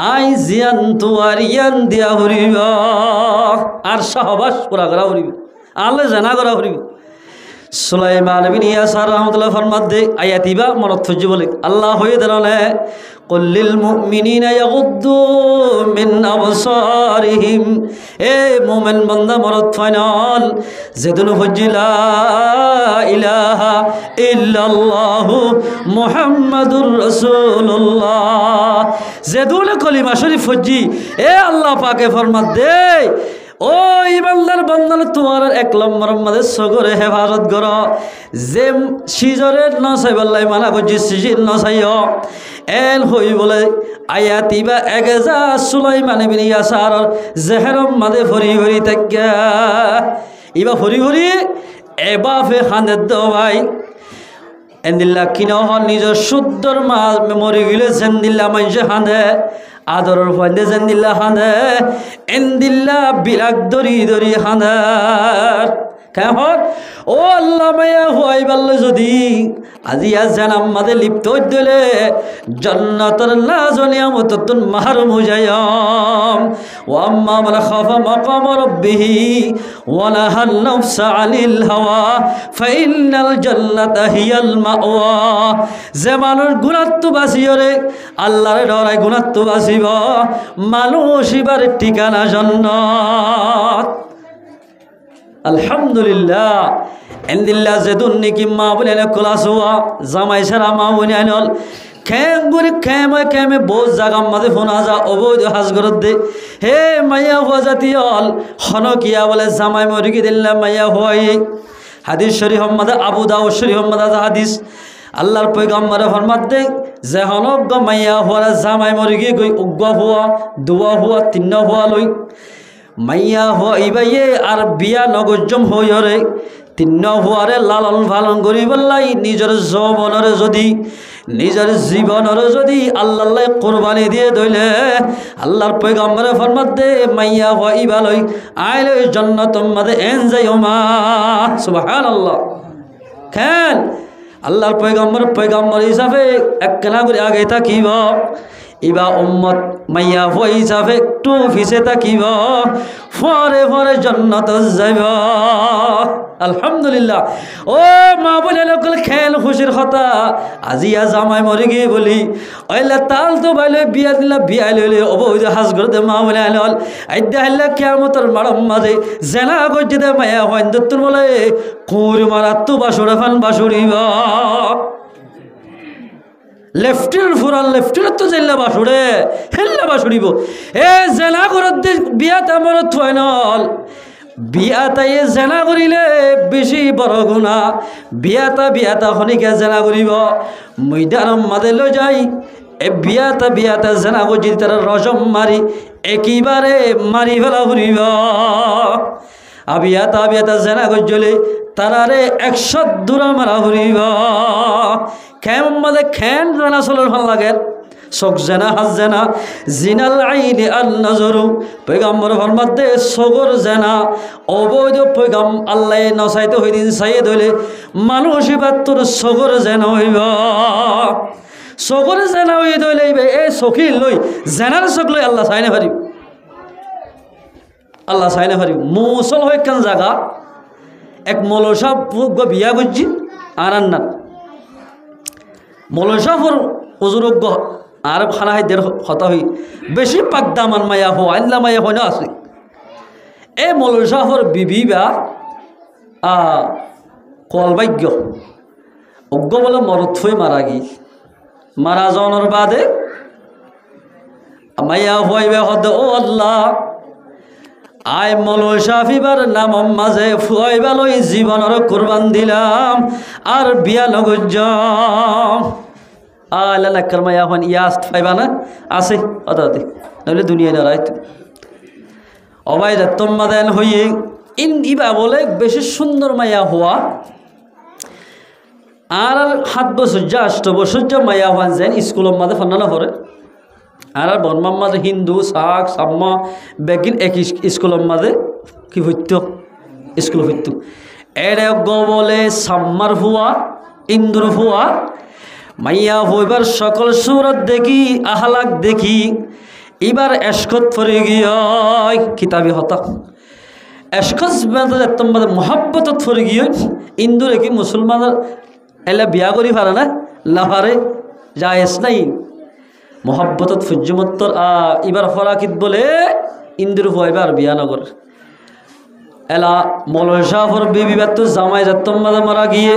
আই জিয়ান তো আর ইয়ান দিয়া হরিব আর সহবাস করা করা হরিব আলে জানা করা হরিব সুলাইমান ইবনে ইয়াসার রাহমাতুল্লাহ ফরমাত দে আয়াতিবা মনত ফজি বলে আল্লাহ হয়ে দাঁড়ালে কুল্লিল মুমিনিনা ইয়াগুদ্দু মিন আবসারিহিম এ মুমিন বান্দা মনত ফাইনাল যেদুন ফজিলা ইলাহা ইল্লাল্লাহু মুহাম্মাদুর রাসূলুল্লাহ যেদুন কলিমা শরীফ ফজি এ আল্লাহ পাকে ফরমাত দে ও ইমানদার বান্দার তোমার এক নম্বর মাঝে সগরে হেফাজত কর যে সিজরের নসাই বললাই মানা করছি সিজির নসাইও এন হই বলে আয়াতিবা এগেজা সুলাইমান ইবনে ইয়াসার জেহেরম মাঝে ভরি ভরি তাক্কা ইবা ভরি ভরি এবা ফে খানের দাও ভাই এন্দিল্লা কিনা হন নিজের শুদ্ধর মা মরি গেলে সেন্দিল্লা মানুষে হাঁদে আদরের ফান্দে সেন্দিল্লা হাঁদে এন্দিল্লা বিলাক দরি দরি হাঁদার কেমন ও আল্লাহ মায়া হওয়াই পারল যদি আজি আছেন আমাদের লিপ্ত দিলে জন্নতর না জনিয়া মতন মাহার মুজায়াম ও আম্মা মানে খাফা মাকাম রব্বিহি ওয়া নাহান নাফসা আনিল হাওয়া ফাইনাল জান্নাতা হিয়াল মাওয়া যে মানুষ গুণাত্ম বাসিয়রে আল্লাহর ডরায় গুণাত্ম বাসিব মানুষ এবার ঠিকানা জান্নাত আলহামদুলিল্লাহ এন্দিল্লাহ যেদুন নাকি মা বলে খোলাসোয়া জামাই সারা মা বলে আনল খেম করে খেমে বহুত জাগার মাঝে ফোনা যা অবৈধ হাজগরত দে হে মাইয়া হওয়া জাতীয়ল হনকিয়া বলে জামাই মরিকি দিল্লাম মাইয়া হওয়াই হাদিস শরীফ মাদে আবু দাউদ শরীফ মাদে হাদিস আল্লাহর পয়গম্বরে ফরমাত দে যে হনক মাইয়া হওয়ার জামাই মরিকি গই উগ্গ হওয়া দুয়া হওয়া তিন্ন হওয়া লই মাইয়া হইবাইয়ে আর বিয়া নগজম হইরে তিন্ন হওয়ারে লালন পালন করি বললাই নিজের যৌবনরে যদি নিজের জীবনরে যদি আল্লাহ কোরবানি দিয়ে দইলে আল্লাহর পয়গম্বরে ফরমাত দে মাইয়া হইবা লই আইলে জান্নাতুম মাদে এন যাইও মা সুবহানাল্লাহ কেন আল্লাহর পয়গম্বর হিসাবে একলা করে আগে থাকিব ইবা উম্মত মাইয়া হই হিসাবে একটু ফিসে থাকিব ফরে ফরে জান্নাত যাইব আলহামদুলিল্লাহ ও মা বলে লোকল খেল খুশির কথা আজিয়া জামাই মরে গিয়ে বলি ওইলা তাল তো বাইলে বিয়া দিলা বিয়া লইলে অবৈধ হাজ করতে মা বলে আনল আইদা হল্লা কিয়ামতের মারম মাঝে জেনা গজ্জে দে মায়া হইন দত্তর বলে কুর মারা তু বাসুরে ফান বাসুরিব লেফটেন্যান্ট ফুরান লেফটেন্যান্ট তো জেলা বাসুরে হেল্লা বাসুরিব এ জেলা করত বিয়াত আমার থয়নল বিয়াতাই জেনা করিলে বেশি বড় গুণা। বিয়াতা খনিকে জেনা করিব ময়দানৰ মাঝে লৈ যাই বিয়াতা জেনা কৰি তার রজম মারি একেবারে মারি ফেলা ফুরিব। বিয়াতা জেনা করলে তারারে 100 দূরা মারা ফুরিব। খেম মাঝে খেন জেনা চলার ভাল লাগে চোখ জেনা হাত জেনা জিনাল আইনি আল নজরু পয়গম্বর ফরমাতে সগর জেনা অবৈধ পয়গম আল্লাহ নসাইতে হইদিন সাইয়ে ধইলে মানুষ এবার তোর সগর জেনা হইব। সগর জেনা হয়ে ধইলে এই চকি লই জেনার চোখ লই আল্লাহ চাই না পারিব। আল্লাহ চাই না পারিব। মৌসল হয় কেন জায়গা এক মলসা বিয়া করছি আর আন্নাত মলসাফর উজুরজ্ঞ আর খানা হাইদের হতা হই বেশি পাকদামান মায়া হো আল্লাহ মায়া হয় না আছে এ মলসাফর বিবি বা কলভাগ্য অজ্ঞ বলে মরত হয়ে মারা গি মারা যাওয়ার বাদে মায়া হইবে হদ ও আল্লাহ আই মলসাফিবার নাম মাঝে ফুয়াইবা লই জীবনের কোরবান দিলাম আর বিয়া নগজ্জাম আল্লাহ কর্মায়া হন ইয়াস্ত পাইবা না আছে অদাতে নইলে দুনিয়া না রাইত অবাই দত্তম্মা দেন হইয়ে ইবা বলে বেশি সুন্দর মায়া হওয়া আর 7 বছর যা 8 বছর যা মায়া হওয়ান যেন স্কুলের মাঝে ফান্না করে আর বর্মার মাঝে হিন্দু শাক সাম্মা বেগিন এক স্কুলের মাঝে কি হইত স্কুল হইত এর বলে সাম্মার হুয়া ইন্দুর হুয়া মাইয়া হইবার সকল সুরত দেখি আহলাক দেখি এবার এশকত ফরে গিয়ে কিতাবি হতা এশকত তোমাদের মহাব্বতত ফরে গিয়ে ইন্দুরে কি মুসলমানের এলা বিয়া করি পারে না লাভারে যায়স নাই মহাব্বতত ফুজ্জমত্তর এবার ফরাকিত বলে ইন্দুর হইবার বিয়া নগর এলা মলসাফর বিবি ব্যক্ত জামাই যাত্তম মারা গিয়ে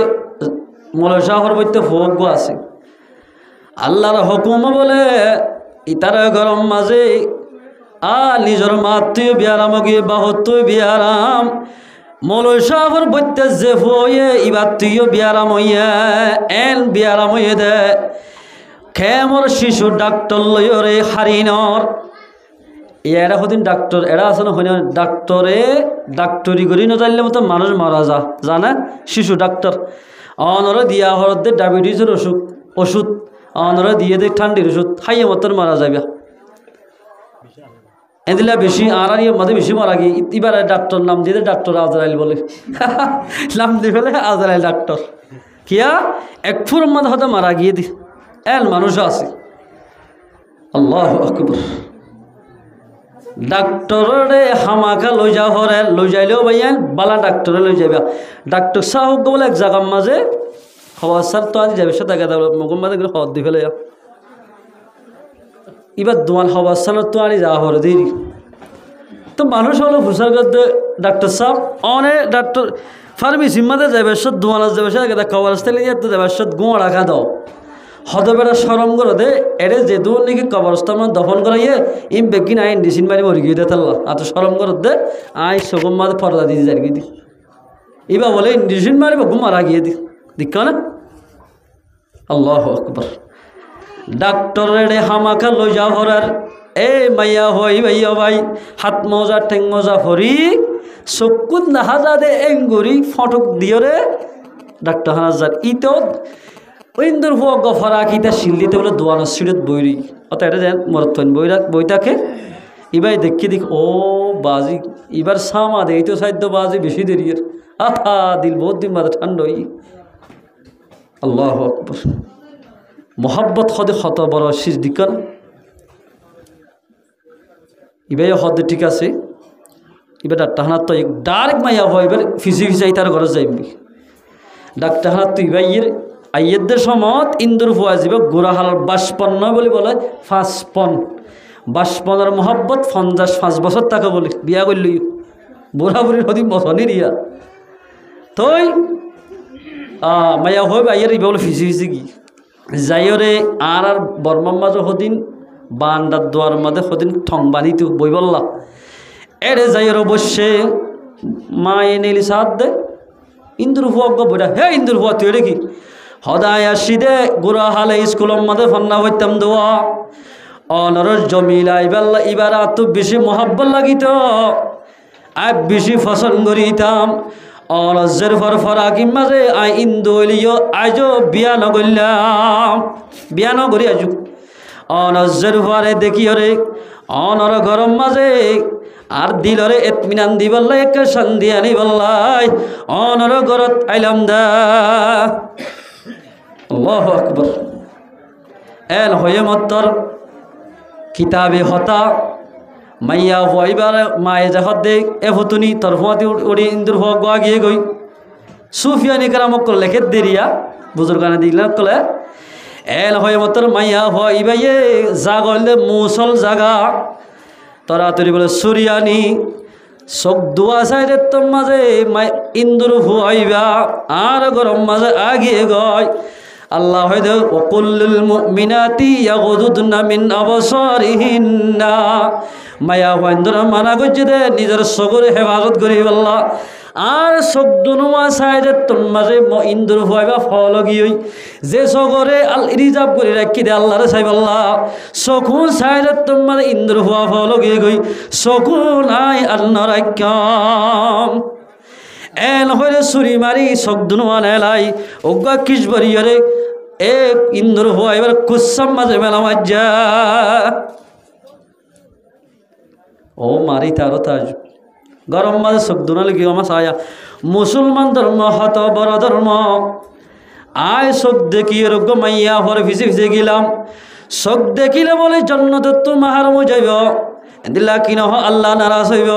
মলসাফর বইতে ভোগ্য আছে আল্লাহর হুকুম বলে ইতার গরম মাঝে নিজের মাতৃ বিয়ারাম গিয়ে বাহত্য বিয়ারাম মলসাফর বইতে যে ফুয়ে ইবার তুইও বিয়ারাম হইয়া এন বিয়ারাম হইয়ে দে খেমর শিশু ডাক্তার লইরে হারিনর এরা হদিন ডাক্তার এরা আছে না হইন ডাক্তারে ডাক্তারি করি নজাইলে মতো মানুষ মারা জানা শিশু ডাক্তার অনরে দিয়া হরদে ডায়াবেটিসের ওষুধ অনরে দিয়ে দে ঠান্ডির ওষুধ খাইয়ে মতন মারা যাবে এদিলা বেশি আর মাঝে বেশি মারা গিয়ে এবার ডাক্তার নাম দিয়ে ডাক্তার আজরাইল বলে নাম দিয়ে ফেলে আজরাইল ডাক্তার কিয়া এক ফুর মাঝে হয়তো মারা গিয়ে দি এল মানুষ আছে আল্লাহু আকবার ডাক্তারে হামাকা লই যাও হরে লই যাইলেও ভাইয়া বালা ডাক্তারে লই যাবে ডাক্তার সাহ বলে এক জায়গার মাঝে হওয়া স্যার তো আজ যাবে সেটা গেলে মগম মাঝে করে হওয়ার দি ফেলে এবার দোয়াল হওয়া স্যার তো আনি যাওয়া হরে দেরি তো মানুষ হলো ফুসার করতে ডাক্তার সাহেব অনেক ডাক্তার ফার্মেসির মাঝে যাবে সব দোয়াল যাবে সেটা খাওয়ার আসতে তো যাবে সব গোয়া রাখা দাও হতবেড়া সরম করে দে এরে যে দূর নাকি কবরস্থান দফন করাইয়ে ইম বেগিন আইন ডিসিন মারি মরি গিয়ে দেতাল্লা এত সরম করে দে আই সগম মাঝে পর্দা দিয়ে যার গিয়ে দি এবা বলে ডিসিন মারি বগু মারা গিয়ে দি দিক না আল্লাহু আকবার ডাক্তারে হামাকা লই যাও হরার এ মাইয়া হই ভাইয়া ভাই হাত মজা ঠেং মজা ফরি চকুত নাহাজা দে এঙ্গুরি ফটক দিও রে ডাক্তার হানাজার ইতো ইন্দুর হুয়া গফারা কিতা শিল দিতে বলে দোয়ানোর সিঁড়িত বইরি অত এটা যেন মরতন বইটাকে এবার দেখি দেখ ও বাজি এবার সামা দে এই তো সাধ্য বাজি বেশি দেরিয়ের আহা দিল বহুত দিন মাথা ঠান্ডা হই আল্লাহু আকবার মোহাব্বত হদে হত বড় শীষ দিকান এবার হদে ঠিক আছে এবার ডাক্তার হানার তো ডাইরেক্ট মাইয়া হয় এবার ফিসি ফিসাই তার ঘরে যাইবি ডাক্তার হানার তো ইবাইয়ের আইয়েদের সমত ইন্দুর ফুয়া যাব গোড়াহাল 52 বলে বলে 55 মোহাব্বত 55 বছর তাকে বলি বিয়া করলি বুড়া বুড়ির হদি বসনি রিয়া তই মায়া হই আইয়ের ইবা বলে ফিসি ফিসি কি যাইরে আর বর্মার মাঝে হদিন বান্দার দোয়ার মাঝে হদিন ঠং বানিত বই বললা এরে যাইর অবশ্যে মা এনেলি সাথ দে ইন্দুর হুয়া গবরা হে ইন্দুর হুয়া তুই রে কি হদায় আসি দে গুড়া হালে স্কুলের মধ্যে ফন্না হইতাম দোয়া অনরস জমিলাই বেল্লা ইবার এত বেশি মহাব্বত লাগিত আই বেশি ফসল করিতাম অনজের ফরফরাকি মাঝে আই ইন্দুলিও আজও বিয়া নগরলাম বিয়া নগরি আজু অনজের ফরে দেখি রে অনর গরম মাঝে আর দিলরে এতমিনান দি বললা এক শান্তি আনি বললাই অনর গরত আইলাম দা আল্লাহু আকবার এন হয়ে মত্তর কিতাবে হতা মাইয়া হইবার মায়ে জাহাদ দে এ হতুনি তোর হুয়াতি উড়ি ইন্দুর হুয়া গোয়া গিয়ে গই সুফিয়ানি কারামক লেখে দেরিয়া বুজুর্গানে দিল কলে এল হয়ে মতর মাইয়া হইবাইয়ে জাগলে মুসল জাগা তোরা তুরি বলে সুরিয়ানি চোখ দুয়া সাইডে তোর মাঝে মাই ইন্দুর হুয়াইবা আর গরম মাঝে আগিয়ে গয় আল্লাহ হয়তো ওকুল্লুল মুমিনাতি ইয়াগুদুদনা মিন আবসারিহিন্না মায়া হইন্দর মানা করছে দে নিজের চকুর হেফাজত করি বললা আর চোখ দুনুয়া সাইডে তোর মাঝে ইন্দুর হইবা ফল গিয়ে যে চকরে রিজার্ভ করে রাখি দে আল্লাহরে চাই বললা চকুন সাইডে তোর মাঝে ইন্দুর হওয়া ফল গিয়ে গই চকুন আই আল্লাহ রাখ্যাম এন হইলে চুরি মারি চোখ দুনুয়া নেলাই অজ্ঞা কিস বরিয়রে এক ইন্দুর হওয়া এবার কুসাম মাঝে মেলা মাজা ও মারি তারও তাজ গরম মাঝে চোখ দুনালে কি আমার আয়া মুসলমান ধর্ম হত বড় ধর্ম আয় চোখ দেখিয়ে রোগ্য মাইয়া হরে ভিজে ভিজে গেলাম চোখ দেখিলে বলে জন্নত তো মাহার যাইব দিলা কি নহ আল্লাহ নারাজ হইব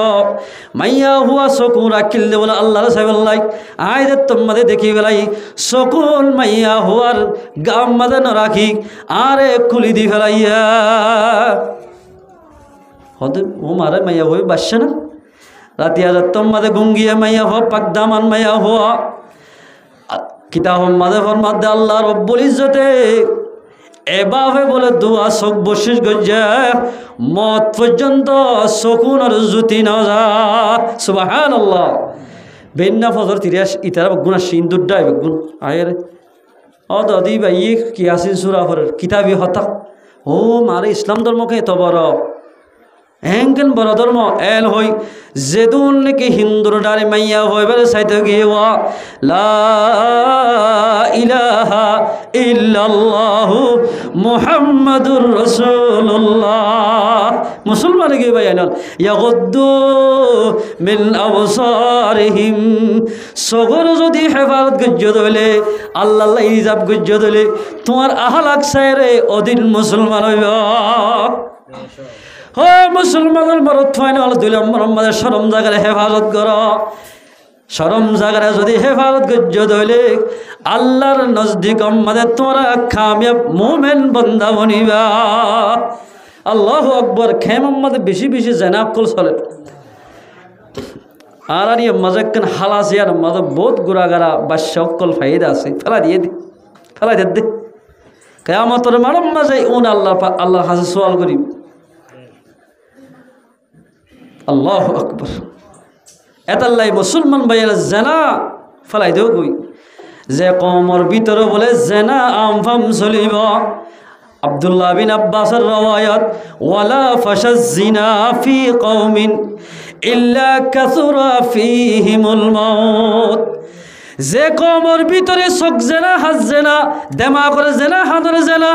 মাইয়া হুয়া চকুন রাখিল দে বলে আল্লাহর সাইবল্লাই আয় দে তোমাদের দেখি বেলাই চকুন মাইয়া হুয়ার গাম মাঝে নরাখি আরে খুলি দি ফেলাইয়া হতে ও মারে মাইয়া হয়ে বাসছে না রাতি হাজার তোমাদের গুঙ্গিয়ে মাইয়া হওয়া পাকদামান মাইয়া হওয়া কিতাব মাঝে ফরমাদে আল্লাহ রব্বুল ইজ্জতে এভাবে বলে দুয়া চোখ বসিস গজ্জা মত পর্যন্ত চকুন আর জুতি না যা সুবহানাল্লাহ বেন্না ফজর তিরিয়াস ইতারা গুণ আসছে ইন্দুর ডাই গুণ আয়ের ও দাদি ভাই কি আসিন সুরা ফরের কিতাবি হতা ও মারে ইসলাম ধর্মকে এত বড় এঙ্কেন বড় ধর্ম এল হই যেদুন নাকি হিন্দুর ডারে মাইয়া হইবারে চাইতে গিয়ে লা ইলাহা ইল্লাল্লাহু মুহাম্মাদুর রাসূলুল্লাহ মুসলমান গিয়ে ভাই আনাল ইয়াগুদ্দু মিন আবসারিহিম সগর যদি হেফাজত গজ্জ দলে আল্লাহ আল্লাহ ইজাব গজ্জ দলে তোমার আহলাক সাইরে অদিন মুসলমান হইব ও মুসলমানের মরদ ফাইনাল দুই নম্বর শরম জায়গায় হেফাজত কর শরম জায়গায় যদি হেফাজত গজ্জ দইলে আল্লাহর নজদিক আমাদের তোমরা কামিয়াব মুমিন বান্দা বনিবা আল্লাহু আকবার খেম আমাদের বেশি বেশি জানাব কল চলে আর আর মাঝে কেন হালাসিয়ার মাঝে বহুত গুড়াগাড়া বাদশা অকল ফাইদা আছে ফেলা দিয়ে দি ফেলা দিয়ে দে কেয়ামতের মারম মাঝে উন আল্লাহর কাছে সওয়াল করি আল্লাহু আকবার এতাল্লাই মুসলমান ভাইয়েরা জেনা ফেলাই দেও গই যে কমর ভিতরে বলে জেনা আমফাম চলিব আব্দুল্লাহ বিন আব্বাসের রওয়ায়াত ওয়ালা ফাশাজ জিনা ফি কওমিন ইল্লা কাসুরা ফিহিমুল মাউত যে কমর ভিতরে চোখ জেনা হাত জেনা দেমা করে জেনা হাতরে জেনা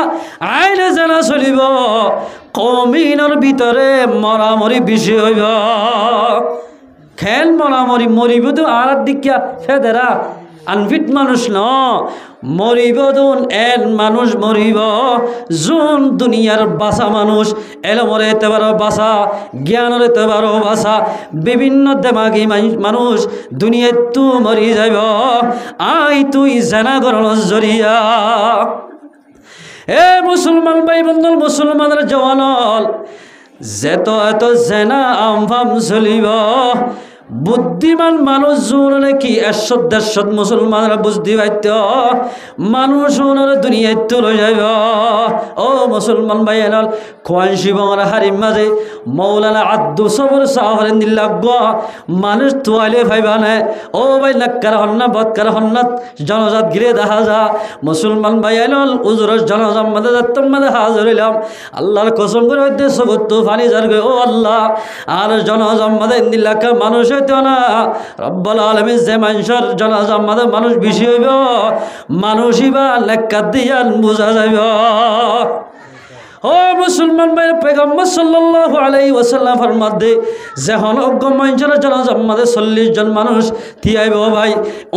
আইলে জেনা চলিব কমিনের ভিতরে মরামরি বেশি হইব খেল মরামরি মরিব তো আর দিকা ফেদেরা আনফিট মানুষ ন মরিব দুন এন মানুষ মরিব জুন দুনিয়ার বাসা মানুষ এলমরে এতে পারো বাসা জ্ঞানের এতে পারো বাসা বিভিন্ন দেমাগি মানুষ দুনিয়ায় তু মরি যাইব আই তুই জানা করণ জরিয়া এ মুসলমান ভাই বন্ধু মুসলমানের জওয়ানল যেত এত জেনা আমফাম চলিব বুদ্ধিমান মানুষ জোনে কি ১০০-১৫০ মুসলমানরা বুঝতে পারত মানুষ ওনার দুনিয়ায় তুলে যাইব। ও মুসলমান ভাই এনাল কোয়ান শিবংরা হারিম মাঝে মৌলানা আব্দু সবর সাহরেন দিল্লাগ মানুষ তোয়ালে ভাইবানে ও ভাই নাক্কার হন্না বৎকার হন্না জনজাত গিরে দেখা যা মুসলমান ভাই এনাল উজুরের জনজাত মাঝে যাত্তম মাঝে হাজর হইলাম আল্লাহর কসম করে উদ্দেশ্য করতো ফানি যার গে ও আল্লাহ আর জনজাত মাঝে দিল্লাকা মানুষ হইতো না রব্বুল আলামিন যে মানুষের জনজাত মাঝে মানুষ বেশি হইব মানুষই বা লেক্কা দিয়ান বুঝা যাইব। ও মুসলমান ভাই পয়গম্বর সাল্লাল্লাহু আলাইহি ওয়াসাল্লাম ফরমাদে যে হনজ্ঞ মানুষের জনজাত মাঝে 40 জন মানুষ থিয়াইব ভাই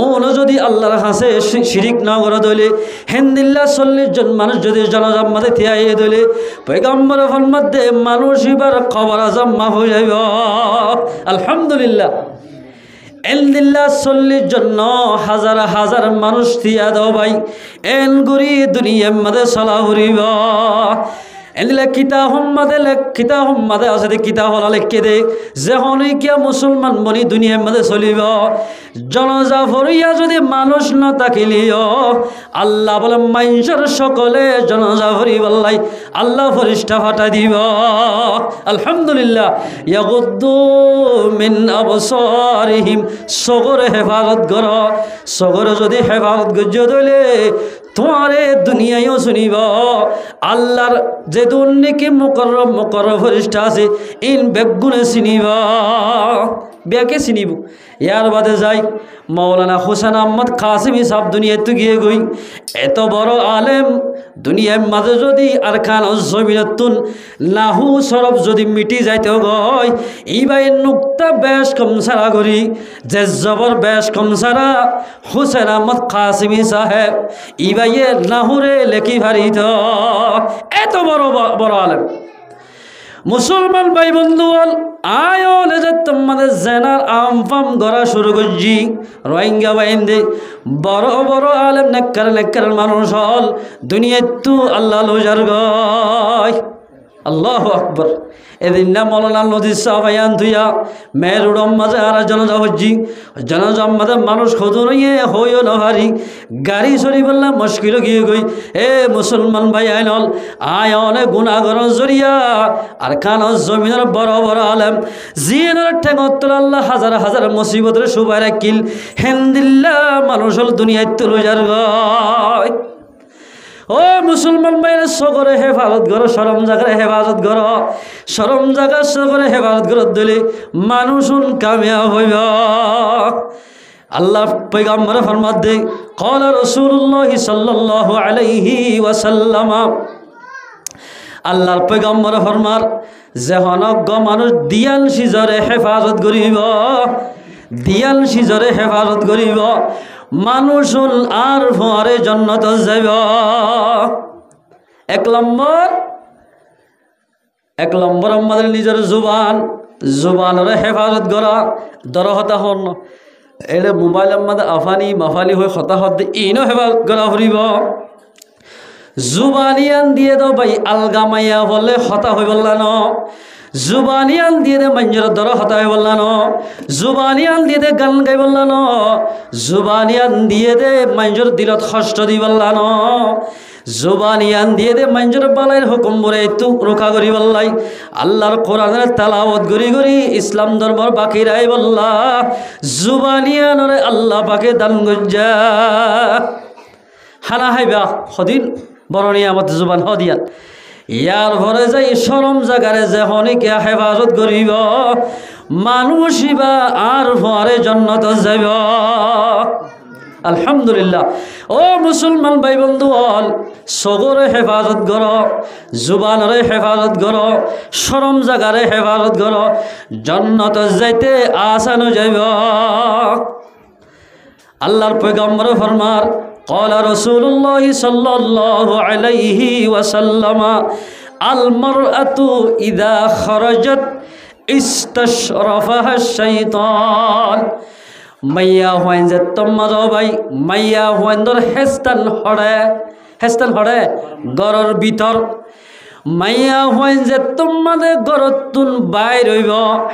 ওন যদি আল্লাহর হাসে শিরিক না করে দলে হেন্দিল্লা 40 জন মানুষ যদি জনজাত মাঝে থিয়াইয়ে দলে পয়গম্বর ফরমাদে মানুষ এবার কবর আজম মাফ হয়ে যাইব। আলহামদুলিল্লাহ এলদিল্লা 40 জন হাজার হাজার মানুষ থিয়া দাও ভাই এন গুরি দুনিয়ার মাঝে চলা ঘুরিব এদিলে কিতাব মাদে আছে দে কিতাব হলা লেখকে দে যে হনিকিয়া মুসলমান বনি দুনিয়ার মাঝে চলিব জনজাফরিয়া যদি মানুষ ন থাকিলিও আল্লাহ বলে মানুষের সকলে জনজাফরি বললাই আল্লাহ ফরিস্তা ফাটা দিব। আলহামদুলিল্লাহ ইয়াগুদ্দু মিন আবসারিহিম সগরে হেফাজত কর সগরে যদি হেফাজত গজ্জ দলে তোমারে দুনিয়ায়ও শুনিব আল্লাহর যে দুর্নীতি মুকররম ফরিস্তা আছে ইন বেগুনে চিনিব বেকে চিনিব। ইয়ার বাদে যাই মৌলানা হোসেন আহমদ কাসিমি সাহেব দুনিয়াতে গিয়ে গই এত বড় আলেম দুনিয়ার মাঝে যদি আর খান জমিনতুন লাহু সরব যদি মিটি যাইতে গয় ইবাই নুক্তা বেশ কম সারা করি যে জবর বেশ কম সারা হোসেন আহমদ কাসিমি সাহেব ইবাইয়ে লাহুরে লেখি ভারিত এত বড় বড় আলেম। মুসলমান ভাই বন্ধু আয়লে যে তোমাদের জেনার আমফাম গড়া শুরু করছি রোহিঙ্গা বাইন্দে বড় বড় আলেম নেককার মানুষ হল দুনিয়ায় তু আল্লাহ লোজার গয় আল্লাহু আকবার। এদিন না মৌলানা নদী সাহাবায়ান ধুইয়া মেরুডম মাঝে আর জনজা হজ্জি জনজাম মাঝে মানুষ খোঁজো নিয়ে হইও নহারি গাড়ি সরি বললাম মুশকিল গিয়ে গই এ মুসলমান ভাই আইনল আয়নে গুনাহগর জরিয়া আর খান জমিনের বড় বড় আলেম জিনের ঠেঙত আল্লাহ হাজার হাজার মুসিবতের সুবাই রাখিল হেন্দিল্লা মানুষ হল দুনিয়ায় তুলুজার গয়। ও মুসলমান ভাইরা সগরে হেফাজত করো শরম জায়গায় হেফাজত করো শরম জায়গা সগরে হেফাজত করো দিলে মানুষ কামিয়াব হইব। আল্লাহ পয়গম্বর ফরমাত দে ক্বালা রাসূলুল্লাহ সাল্লাল্লাহু আলাইহি ওয়াসাল্লাম আল্লাহর পয়গম্বর ফরমার যে হনজ্ঞ মানুষ দিয়াল সিজরে হেফাজত করিব দিয়াল সিজরে হেফাজত করিব মানুষ আর ফরে জন্নত যাইব। এক নম্বর আমাদের নিজের জুবানের হেফাজত করা দরহতা হন এটা মোবাইলের মধ্যে আফানি মাফালি হয়ে হতাহত ইনো হেফাজত করা ফুরিব জুবানিয়ান দিয়ে দাও ভাই আলগা মাইয়া বললে হতা হয়ে বললা ন জুবানিয়ান দিয়ে দে মঞ্জুর দর হতায় বললা ন জুবানিয়ান দিয়ে দে গান গাই বললা ন জুবানিয়ান দিয়ে দে মঞ্জুর দিলত কষ্ট দি বললা ন জুবানিয়ান দিয়ে দে মঞ্জুর বালাইর হুকুম বলে তু রক্ষা করি বললাই আল্লাহর কোরআনের তেলাওয়াত করি করি ইসলাম ধর্মর বাকি রাই বললা জুবানিয়ানরে আল্লাহ পাকে দান গজ্জা হানা হাইবা সদিন বরণী আমাদের জুবান হদিয়ান ইয়ার ঘরে যাই শরম জাগারে যে হনিকে হেফাজত করিব মানুষই বা আর ভরে জন্নত যাইব। আলহামদুলিল্লাহ ও মুসলমান ভাই বন্ধু হল সগরে হেফাজত কর জুবানরে হেফাজত কর শরম জাগারে হেফাজত কর জন্নত যাইতে আসানো যাইব। আল্লাহর পয়গম্বর ফরমার قال رسول الله صلى الله عليه وسلم المرأة إذا خرجت استشرفها الشيطان মাইয়া হইন যে তোমার ভাই মাইয়া হইন দর হেস্তান হড়ে গরর ভিতর মাইয়া হইন যে তোমাদের গরতুন বাইর হইব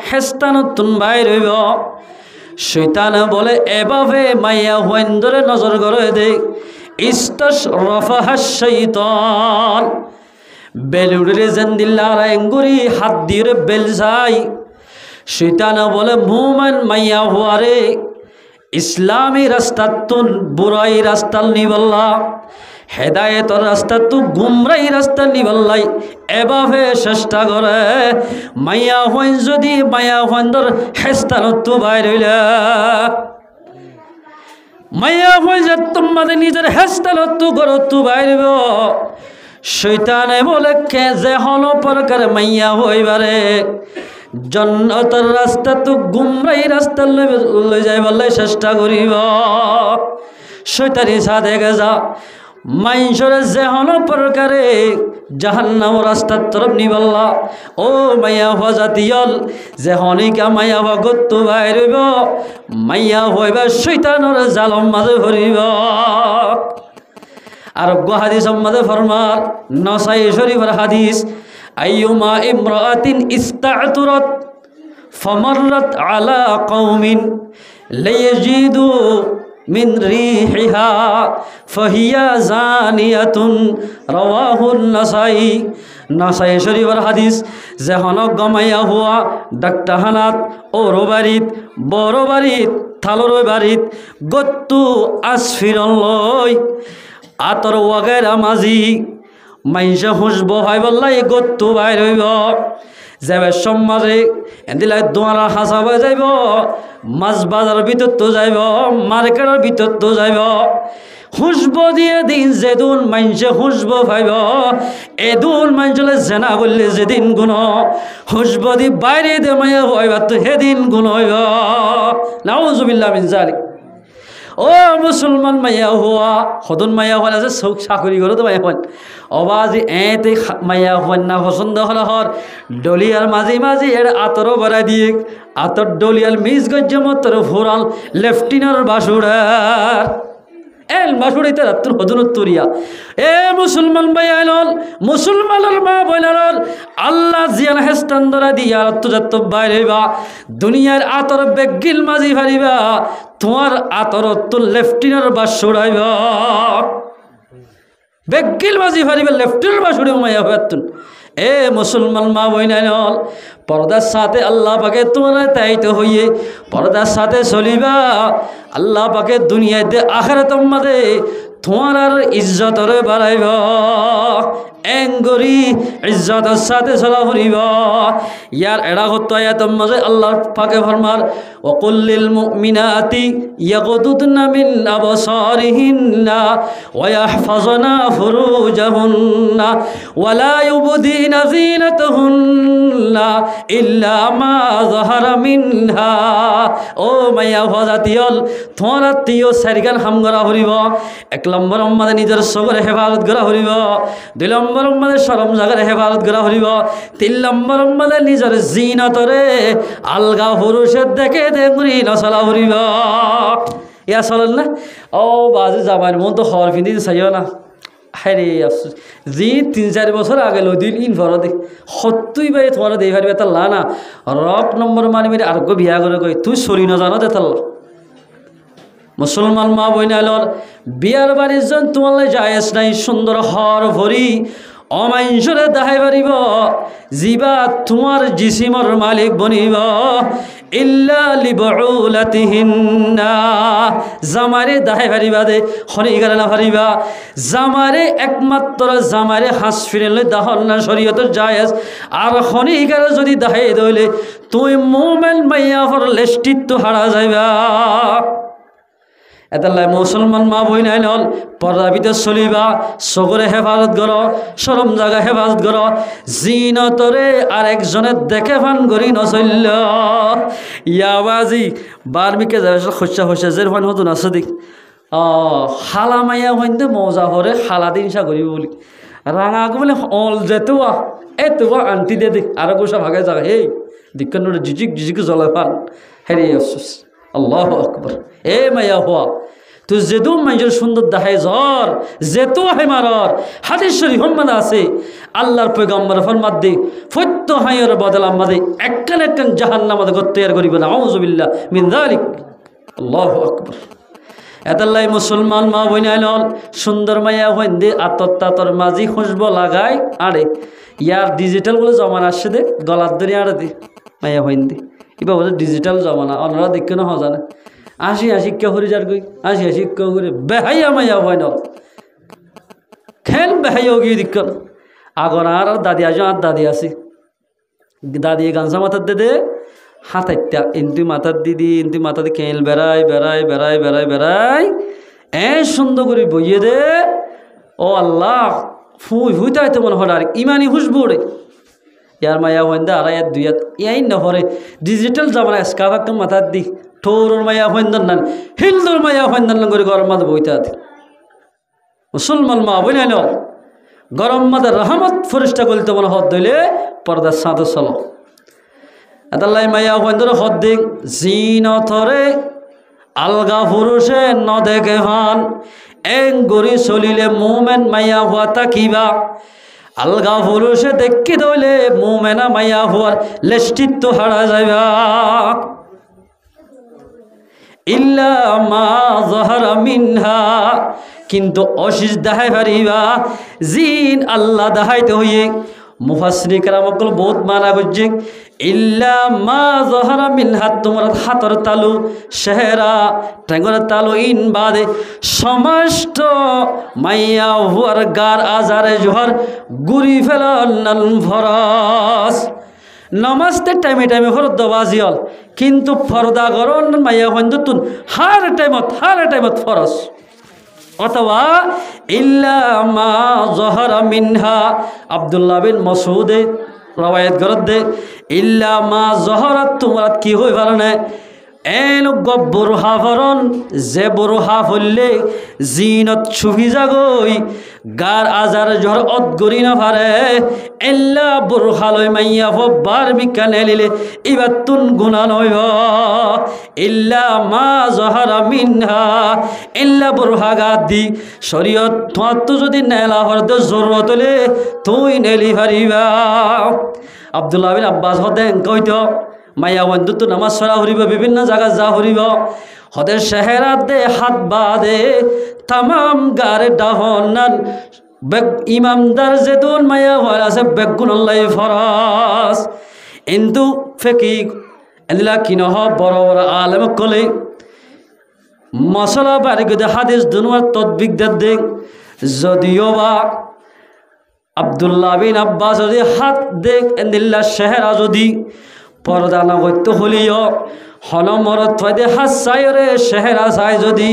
হেস্তানতুন বাইর হইব শয়তানে বলে এভাবে মাইয়া হইন ধরে নজর করে দে ইস্তাশ রফাহাস শয়তান বেলুড়ে জেন্দিল্লার এঙ্গুরি হাত দিয়ে বেল যাই শয়তানে বলে মুমেন মাইয়া হওয়ারে ইসলামী রাস্তাতুন বুরাই রাস্তাল নিবল্লা হেদায়েতর রাস্তা তু গুমরাই রাস্তা নিবল্লাই এভাবে চেষ্টা করে মাইয়া হইন যদি মাইয়া হইন্দর হেস্তানতু বাইর হইলে মাইয়া হইন যে তোমাদের নিজের হেস্তানতু গরতু বাইরব শয়তানে বলে কে যে হল প্রকার মাইয়া হইবারে জন্নতর রাস্তা তু গুমরাই রাস্তা লই যাই বললে চেষ্টা করিব শয়তানি সাথে গেছা মাইনসরে যে হল প্রকারে জাহান্নাম রাস্তার তরফ নিবল্লা ও মাইয়া হওয়া জাতীয়ল যে হনিকা মাইয়া হওয়া গত্তু বাইরব মাইয়া হইবা শৈতানর জালম মাঝে ভরিব আর হাদিস মাঝে ফরমার নসাই শরীফের হাদিস আইয়ুমা ইমরাতিন ইস্তাতুরাত ফামাররাত আলা কওমিন লায়াজিদু মিন রিহিহা ফাহিয়া জানিয়াতুন রাওয়াহুন নাসাই নাসাই শরীফের হাদিস যে হনক গমাইয়া হুয়া ডাক্তাহানাত ওর বাড়িত বড় বাড়িত থালর বাড়িত গত্তু আসফিরন লই আতর ওয়াগেরা মাঝি মাইসা হুসব হয় বললাই গত্তু বাইর হইব যাবে সমাজে এদিলাই দোয়ারা হাসা হয়ে যাইব মাছ বাজার ভিতর তো যাইব মার্কেটের ভিতর তো যাইব হুসব দিয়ে দিন যেদিন মাইসে হুসব পাইব এদিন মাইসলে জেনা করলে যেদিন গুণ হুসব দি বাইরে দে মাইয়া হইবা তো সেদিন গুণ হইব নাউজুবিল্লাহ মিন যালিক ও মুসলমান মাইয়া হওয়া সদন মাইয়া হল আছে চৌক চাকরি করো তো মাইয়া হন অবাজি এতে মাইয়া হন না পছন্দ হল হর ডলিয়ার মাঝে মাঝে এর আতরও বাড়াই দিয়ে আতর ডলিয়ার মিস গজ্জ মতর ফোরাল লেফটিনার বাসুড়ার এল বাসুড়িতে রাত্র হদন তুরিয়া এ মুসলমান ভাইয়াল মুসলমানের মা বইলার আল্লাহ জিয়ান হেস্তান ধরা দিয়া রত্তজাত বাইরে বা দুনিয়ার আতর বেগিল মাঝি ফারিবা তোমার আতর তো লেফটিনার বাসুড়াইবা বেগিল মাঝি ফারিবা লেফটিনার বাসুড়ে মাইয়া হইতুন এ মুসলমান মা বইনাল পর্দার সাথে আল্লাহ পাকে তোমরা তাইতে হইয়ে পর্দার সাথে চলিবা আল্লাহ পাকে দুনিয়াতে আখিরাতের মাঝে তোমার ইজ্জতর বাড়াইব এঙ্গরি ইজ্জতের সাথে চলা ফুরিব ইয়ার এড়া হতো আয়াতের মাঝে আল্লাহ পাকে ফরমার ওয়াকুল্লিল মুমিনাতি ইয়াগুদুদনা মিন আবসারিহিন্না ওয়া ইয়াহফাযনা ফুরুজাহুন্না ওয়া লা ইউবদিনা যিনাতাহুন্না ইল্লা মা যাহারা মিনহা ও মাইয়া হজাতিয়ল তোমরা তিও সারিগান হামগরা হরিব এক নম্বর আমাদের নিজের সগরে হেফাজত করা হরিব দুই নম্বর আমাদের শরম জায়গার হেফাজত করা হরিব তিন নম্বর আমাদের নিজের জিনতরে আলগা পুরুষের দেখে দেখুনি নচলা হরিব ইয়া চলেন না ও বাজে যাবার মন তো হর ফিনি চাইও না হ্যাঁ আফসোস যি ৩-৪ বছর আগে লদিল ইন ভরদে সত্যই বাই তোমার দেই পারিবে তার লানা রক নম্বর মানি মেরে আরোগ্য বিয়া করে কই তুই সরি না জানো দে তাল্লা মুসলমান মা বইনালর বিয়ার বাড়ির জন তোমার জায়েজ নাই সুন্দর হর ভরি অমাইনসরে দাহাই পারিব জিবা তোমার জিসিমর মালিক বনিব ইল্লা লিবউলাতিহিন্না জামারে দাহাই পারিবা দে খনিগার না পারিবা জামারে একমাত্র জামারে হাস ফিরেলে দাহল না শরীয়তের জায়েজ আর খনিগার যদি দাহাই দইলে তুই মুমিন মাইয়া ফর লেষ্টিত হারা যাইবা এতাল্লাই মুসলমান মা বই নাই নল পর্দা ভিতর চলিবা চকুরে হেফাজত কর সরম জায়গা হেফাজত কর জিনতরে আর একজনের দেখে ফান করি নচল্য ইয়াবাজি বার্মিকে যাবে খসা খসা যে ফান হতো নাচ দিক খালা মাইয়া হইতে মজা হরে খালা দিন সা করিব বলি রাঙা বলে অল যেতুয়া এতুয়া আন্টি দে দিক আর গোসা ভাগে যাবে হে দিক্কান জিজিক জিজিক জ্বলে ফান হেরে আফসোস আল্লাহু আকবার এ মাইয়া হওয়া তুই যেদু মানুষের সুন্দর দেখায় জ্বর যেতু হেমারর হাদিস শরীফ সম্মান আছে আল্লাহর পয়গম্বর ফরমাত দে ফত্য হাইয়ের বদল আমাদের একখান একখান জাহান্নামাতে গত তৈরি করিব না আউযুবিল্লাহ মিন যালিক আল্লাহু আকবার এতাল্লাই মুসলমান মা বইনাইল সুন্দর মাইয়া হইন দে আতর মাঝি খুশব লাগাই আরে ইয়ার ডিজিটাল বলে জমানা আসছে দে গলার ধরে আড়ে দে মাইয়া হইন দে এবার বলে ডিজিটাল জমানা অন্যরা দেখে না হজানে আসি শিক্ষা করি যার গই আসি শিক্ষা করে বেহাইয়া মাইয়া হয় না খেল বেহাইয়া গিয়ে দিক আগর আর দাদি আজ আর দাদি আসি দাদি গামছা মাথার দে হাত আইতা ইন্তি মাথার দিদি ইন্তি মাথা দিয়ে খেল বেড়াই সুন্দর করে বইয়ে দে ও আল্লাহ ফুইতাই তো মনে হয় আর ইমানি হুসবো রে ইয়ার মায়া হইন দে আর দুই ইয়াই না হরে ডিজিটাল জামানা স্কাফাক মাথার দি ঠোর মায়া হইন দেন হিলদুর মায়া হইন দেন করে গরম মাথা বইতে আছে মুসলমান মা বই নাইল গরম মাথা রহমত ফরিস্তা করতে মনে হদ দইলে পর্দার সাঁতো চলো এতাল্লাই মাইয়া হইন্দর হদ্দিক জিনথরে আলগা পুরুষে ন দেখে হান এক গড়ি চলিলে মুমেন মাইয়া হওয়া তাকিবা আলগা পুরুষে দেখি দইলে মুমেনা মাইয়া হওয়ার লেষ্টিত্ব হারা যাইবা ইল্লা মা যাহারা মিনহা কিন্তু অশিস দেখাই পারিবা জিন আল্লাহ দেখাইতে হইয়ে মুফাসসিরিন কেরামকল বহুত মানা করছে ইল্লা মা যাহারা মিনহা তোমার হাতর তালু শেহরা টেঙ্গর তালু ইন বাদে সমস্ত মাইয়া হুয়ার গার আজারে জোহর গুরি ফেলান ফরস নমাজতে টাইমে ফরদ দবাজিয়ল কিন্তু ফরদা গরন মাইয়া হইন্দুন হার টাইমত ফরস অথবা ইল্লা মা যাহারা মিনহা আব্দুল্লাহ বিন মাসউদে রওয়ায়াত করত দে ইল্লা মা যাহারাত তোমার কি হই পারে এন গব্বরহা ফরন যে বরহা ফললে জিনত ছুবি যাগই গার আজার জহর অদগরি না পারে এল্লা বরহা লই মাইয়া ফবার বিকানে লিলে ইবাতুন গুনাহ নইব ইল্লা মা যাহারা মিনহা ইল্লা বরহা গাদি শরীয়ত তো যদি নেলা হরদ জরুরত হলে তুই নেলি পারিবা আব্দুল্লাহ বিন আব্বাস হদেন কইতো মাইয়া বন্ধু তো নামাজ সরা হরিব বিভিন্ন জায়গা যা হরিব হদের শেহরাত দে হাত বাদে তামাম গারে ডাহনান ইমামদার যেতুন মাইয়া হওয়ার আছে বেগুনল্লাই ফরস কিন্তু ফেকি এলা কিনহ বড় বড় আলেম কলে মশলা বাড়ি গদে হাদিস দুনুয়ার তদবিক দেখ যদিও বা আব্দুল্লাহ বিন আব্বাস যদি হাত দেখ এন্দিল্লা শেহরা যদি পর্দা নগত্য হলিও হনমরত ফাইদে হাসায়রে শেহরা চাই যদি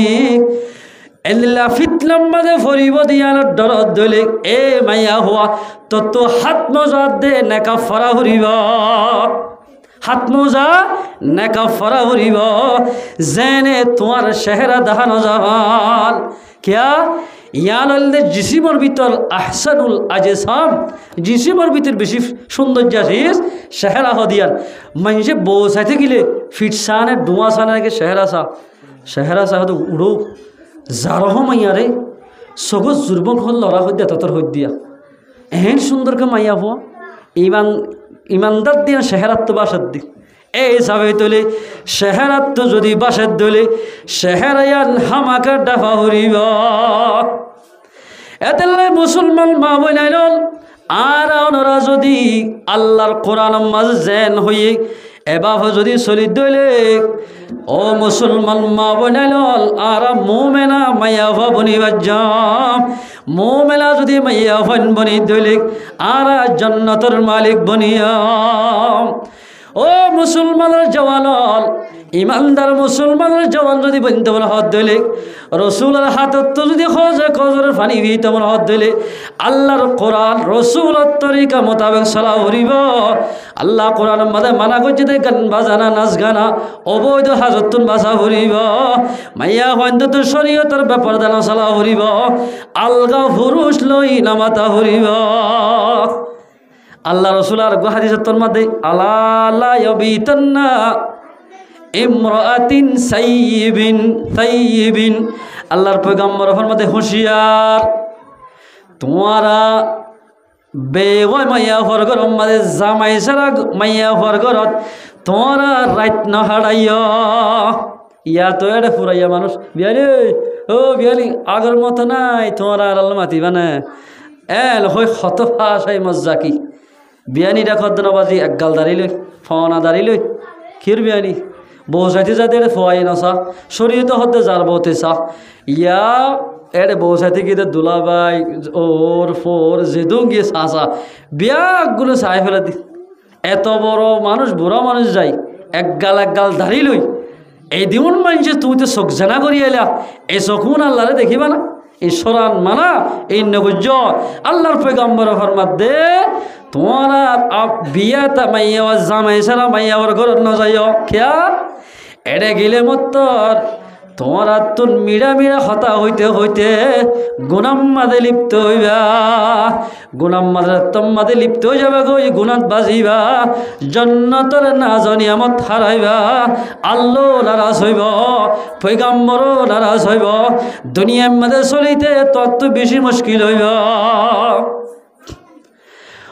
এল্লা ফিতলাম মাঝে ফরিব দিয়ান ডরত দলে এ মাইয়া হওয়া তো হাত মজা দে নেকা ফরা হরিব হাত মোজা নেকা ফরা হরিব জেনে তোমার শেহরা দেখানো যাবান কিয়া ইয়ানলে জিসিমর ভিতর আহসানুল আজসাম জিসিমর ভিতর বেশি সৌন্দর্য আসিস শেহরা হদিয়ান মানুষে বউ চাইতে গেলে ফিটসানে ডুয়া সানে নাকি শেহরা চা হতো উড়ো যারহ মাইয়ারে সগজ জুরবন হল লড়া হইয়া ততর হই দিয়া এহেন সুন্দরকে মাইয়া হওয়া ইমানদার দিয়া শেহরাত্ম বাসার দিক এই হিসাবে তোলে শেহরাত্ম যদি বাসার দলে শেহরায়ান হামাকা ডাফা হরিব এতেলে মুসলমান মা বইনাইল আর ওনারা যদি আল্লাহর কোরআন মাঝ জেন হইয়ে এবার যদি চলি দইলে ও মুসলমান মা বইনাইল আর মোমেনা মাইয়া হওয়া বনিবার যাম মোমেলা যদি মাইয়া হন বনি দইলে আর জান্নাতের মালিক বনিয়াম ও মুসলমানের জওয়ান ইমানদার মুসলমানের জওয়ান যদি বলতে বলা হাত দিলে রসুলের হাতত তো যদি খজরের পানি ভিতে বলা হাত দিলে আল্লাহর কোরআন রসুলের তরিকা মোতাবেক চলা হরিব আল্লাহ কোরআন মাঝে মানা করছে যে গান বাজানা নাচ গানা অবৈধ হাজতুন বাসা হরিব মাইয়া হইন্দু তো শরীয়তের ব্যাপার দানা চলা হরিব আলগা পুরুষ লই নামাতা হরিব আল্লাহ রসুল আর হাদিসের তোর মধ্যে আলা ইয়াবিতান্না ইমরাআতিন সাইয়্যিবিন আল্লাহর পয়গম্বর ফরমাতে হুঁশিয়ার তোমারা বেওয়াই মাইয়া ফরগর মাঝে জামাই সারা মাইয়া ফরগরত তোমরা রাইত না হারাইয়া ইয়া তো এটা ফুরাইয়া মানুষ বিয়ালি ও বিয়ালি আগের মতো নাই তোমরা আর আল্লাহ মাতিবা না এল হই শত ফাঁসাই মজ্জা কি বিয়ানিটা খদ্দনবাজি এক গাল দাঁড়িয়ে ফনা দাঁড়িয়ে ক্ষীর বিয়ানি বউ সাইতে যাতে এটা ফোয়াই নসা শরীর হতে যার বউতে সা ইয়া এড়ে বউ সাথে গিয়ে দুলাবাই ওর ফোর যেদু গিয়ে সাসা বিয়াগুলো চাই ফেলে দি এত বড় মানুষ বুড়া মানুষ যাই এক গাল দাঁড়িয়ে লই এই দিন মানুষে তুমি তো চোখ জানা করি এলা এই চকুন আল্লাহরে দেখিবা না এই সরান মানা এই নগজ আল্লাহর পয়গম্বর ফরমাত দে তোমারা বিয়াতা মাইয়া জামাই সারা মাইয়া ওর ঘর ন যাইও খেয়া এড়ে গেলে মত্তর তোমারা তোর মিড়া মিড়া হতা হইতে হইতে গুনাম মাদে লিপ্ত হইবা গুনাম মাদে লিপ্ত হয়ে যাবে গো গুনাত বাজিবা জন্নতর না জনিয়ামত হারাইবা আল্লাহ নারাজ হইব পয়গম্বরও নারাজ হইব দুনিয়ার মধ্যে চলিতে তত বেশি মুশকিল হইব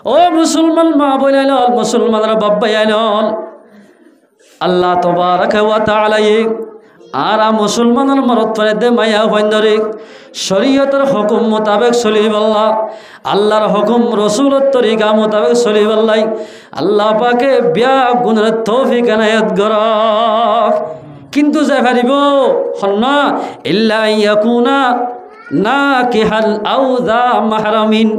ও মুসলমান মা বইল মুসলমানরা বাব্বাই আইল আল্লাহ তাবারাকা ওয়া তাআলা আর মুসলমানের মরত পরে দে মায়া হইন্দরে শরীয়তের হুকুম মোতাবেক চলিবাল্লাহ আল্লাহর হুকুম রসুলের তরিকা মোতাবেক চলিবাল্লাই আল্লাহ পাকে বিয়া গুণের তৌফিক এনায়েত করক কিন্তু যে পারিব হন্না ইল্লা ইয়াকুনা না কিহাল আও যা মাহরামিন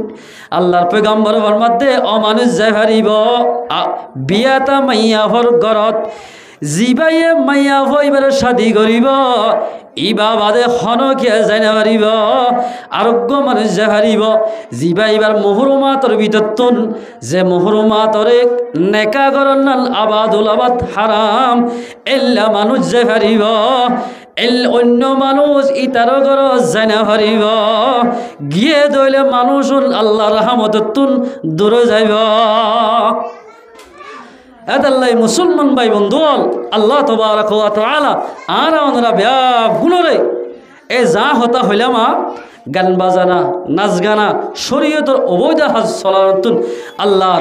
আল্লাহর পয়গম্বর ফরমাতে অমানুষ যে পারিব বিয়াতা মাইয়া হর গরত জিবাইয়ে মাইয়া হইবার শাদি করিব ইবা বাদে হনকিয়া জানা পারিব আরোগ্য মানুষ যে হারিব জিবাইবার মহরুমাতর ভিতরতুন যে মহরুমাতরে নেকা করনাল আবাদুল আবাদ হারাম এল্লা মানুষ যে হারিব অন্য মানুষ ইতার ঘর জানা হারিব গিয়ে দইলে মানুষ আল্লাহ রহমতুন দূরে যাইব এদাল্লাই মুসলমান ভাই বন্ধু আল্লাহ তাবারাকা ওয়া তাআলা আর আমরা ব্যাগুলোরে এ যা হতা হইলামা গান বাজানা নাচ গানা শরীয়তের অবৈধ হাজ চলাতুন আল্লাহ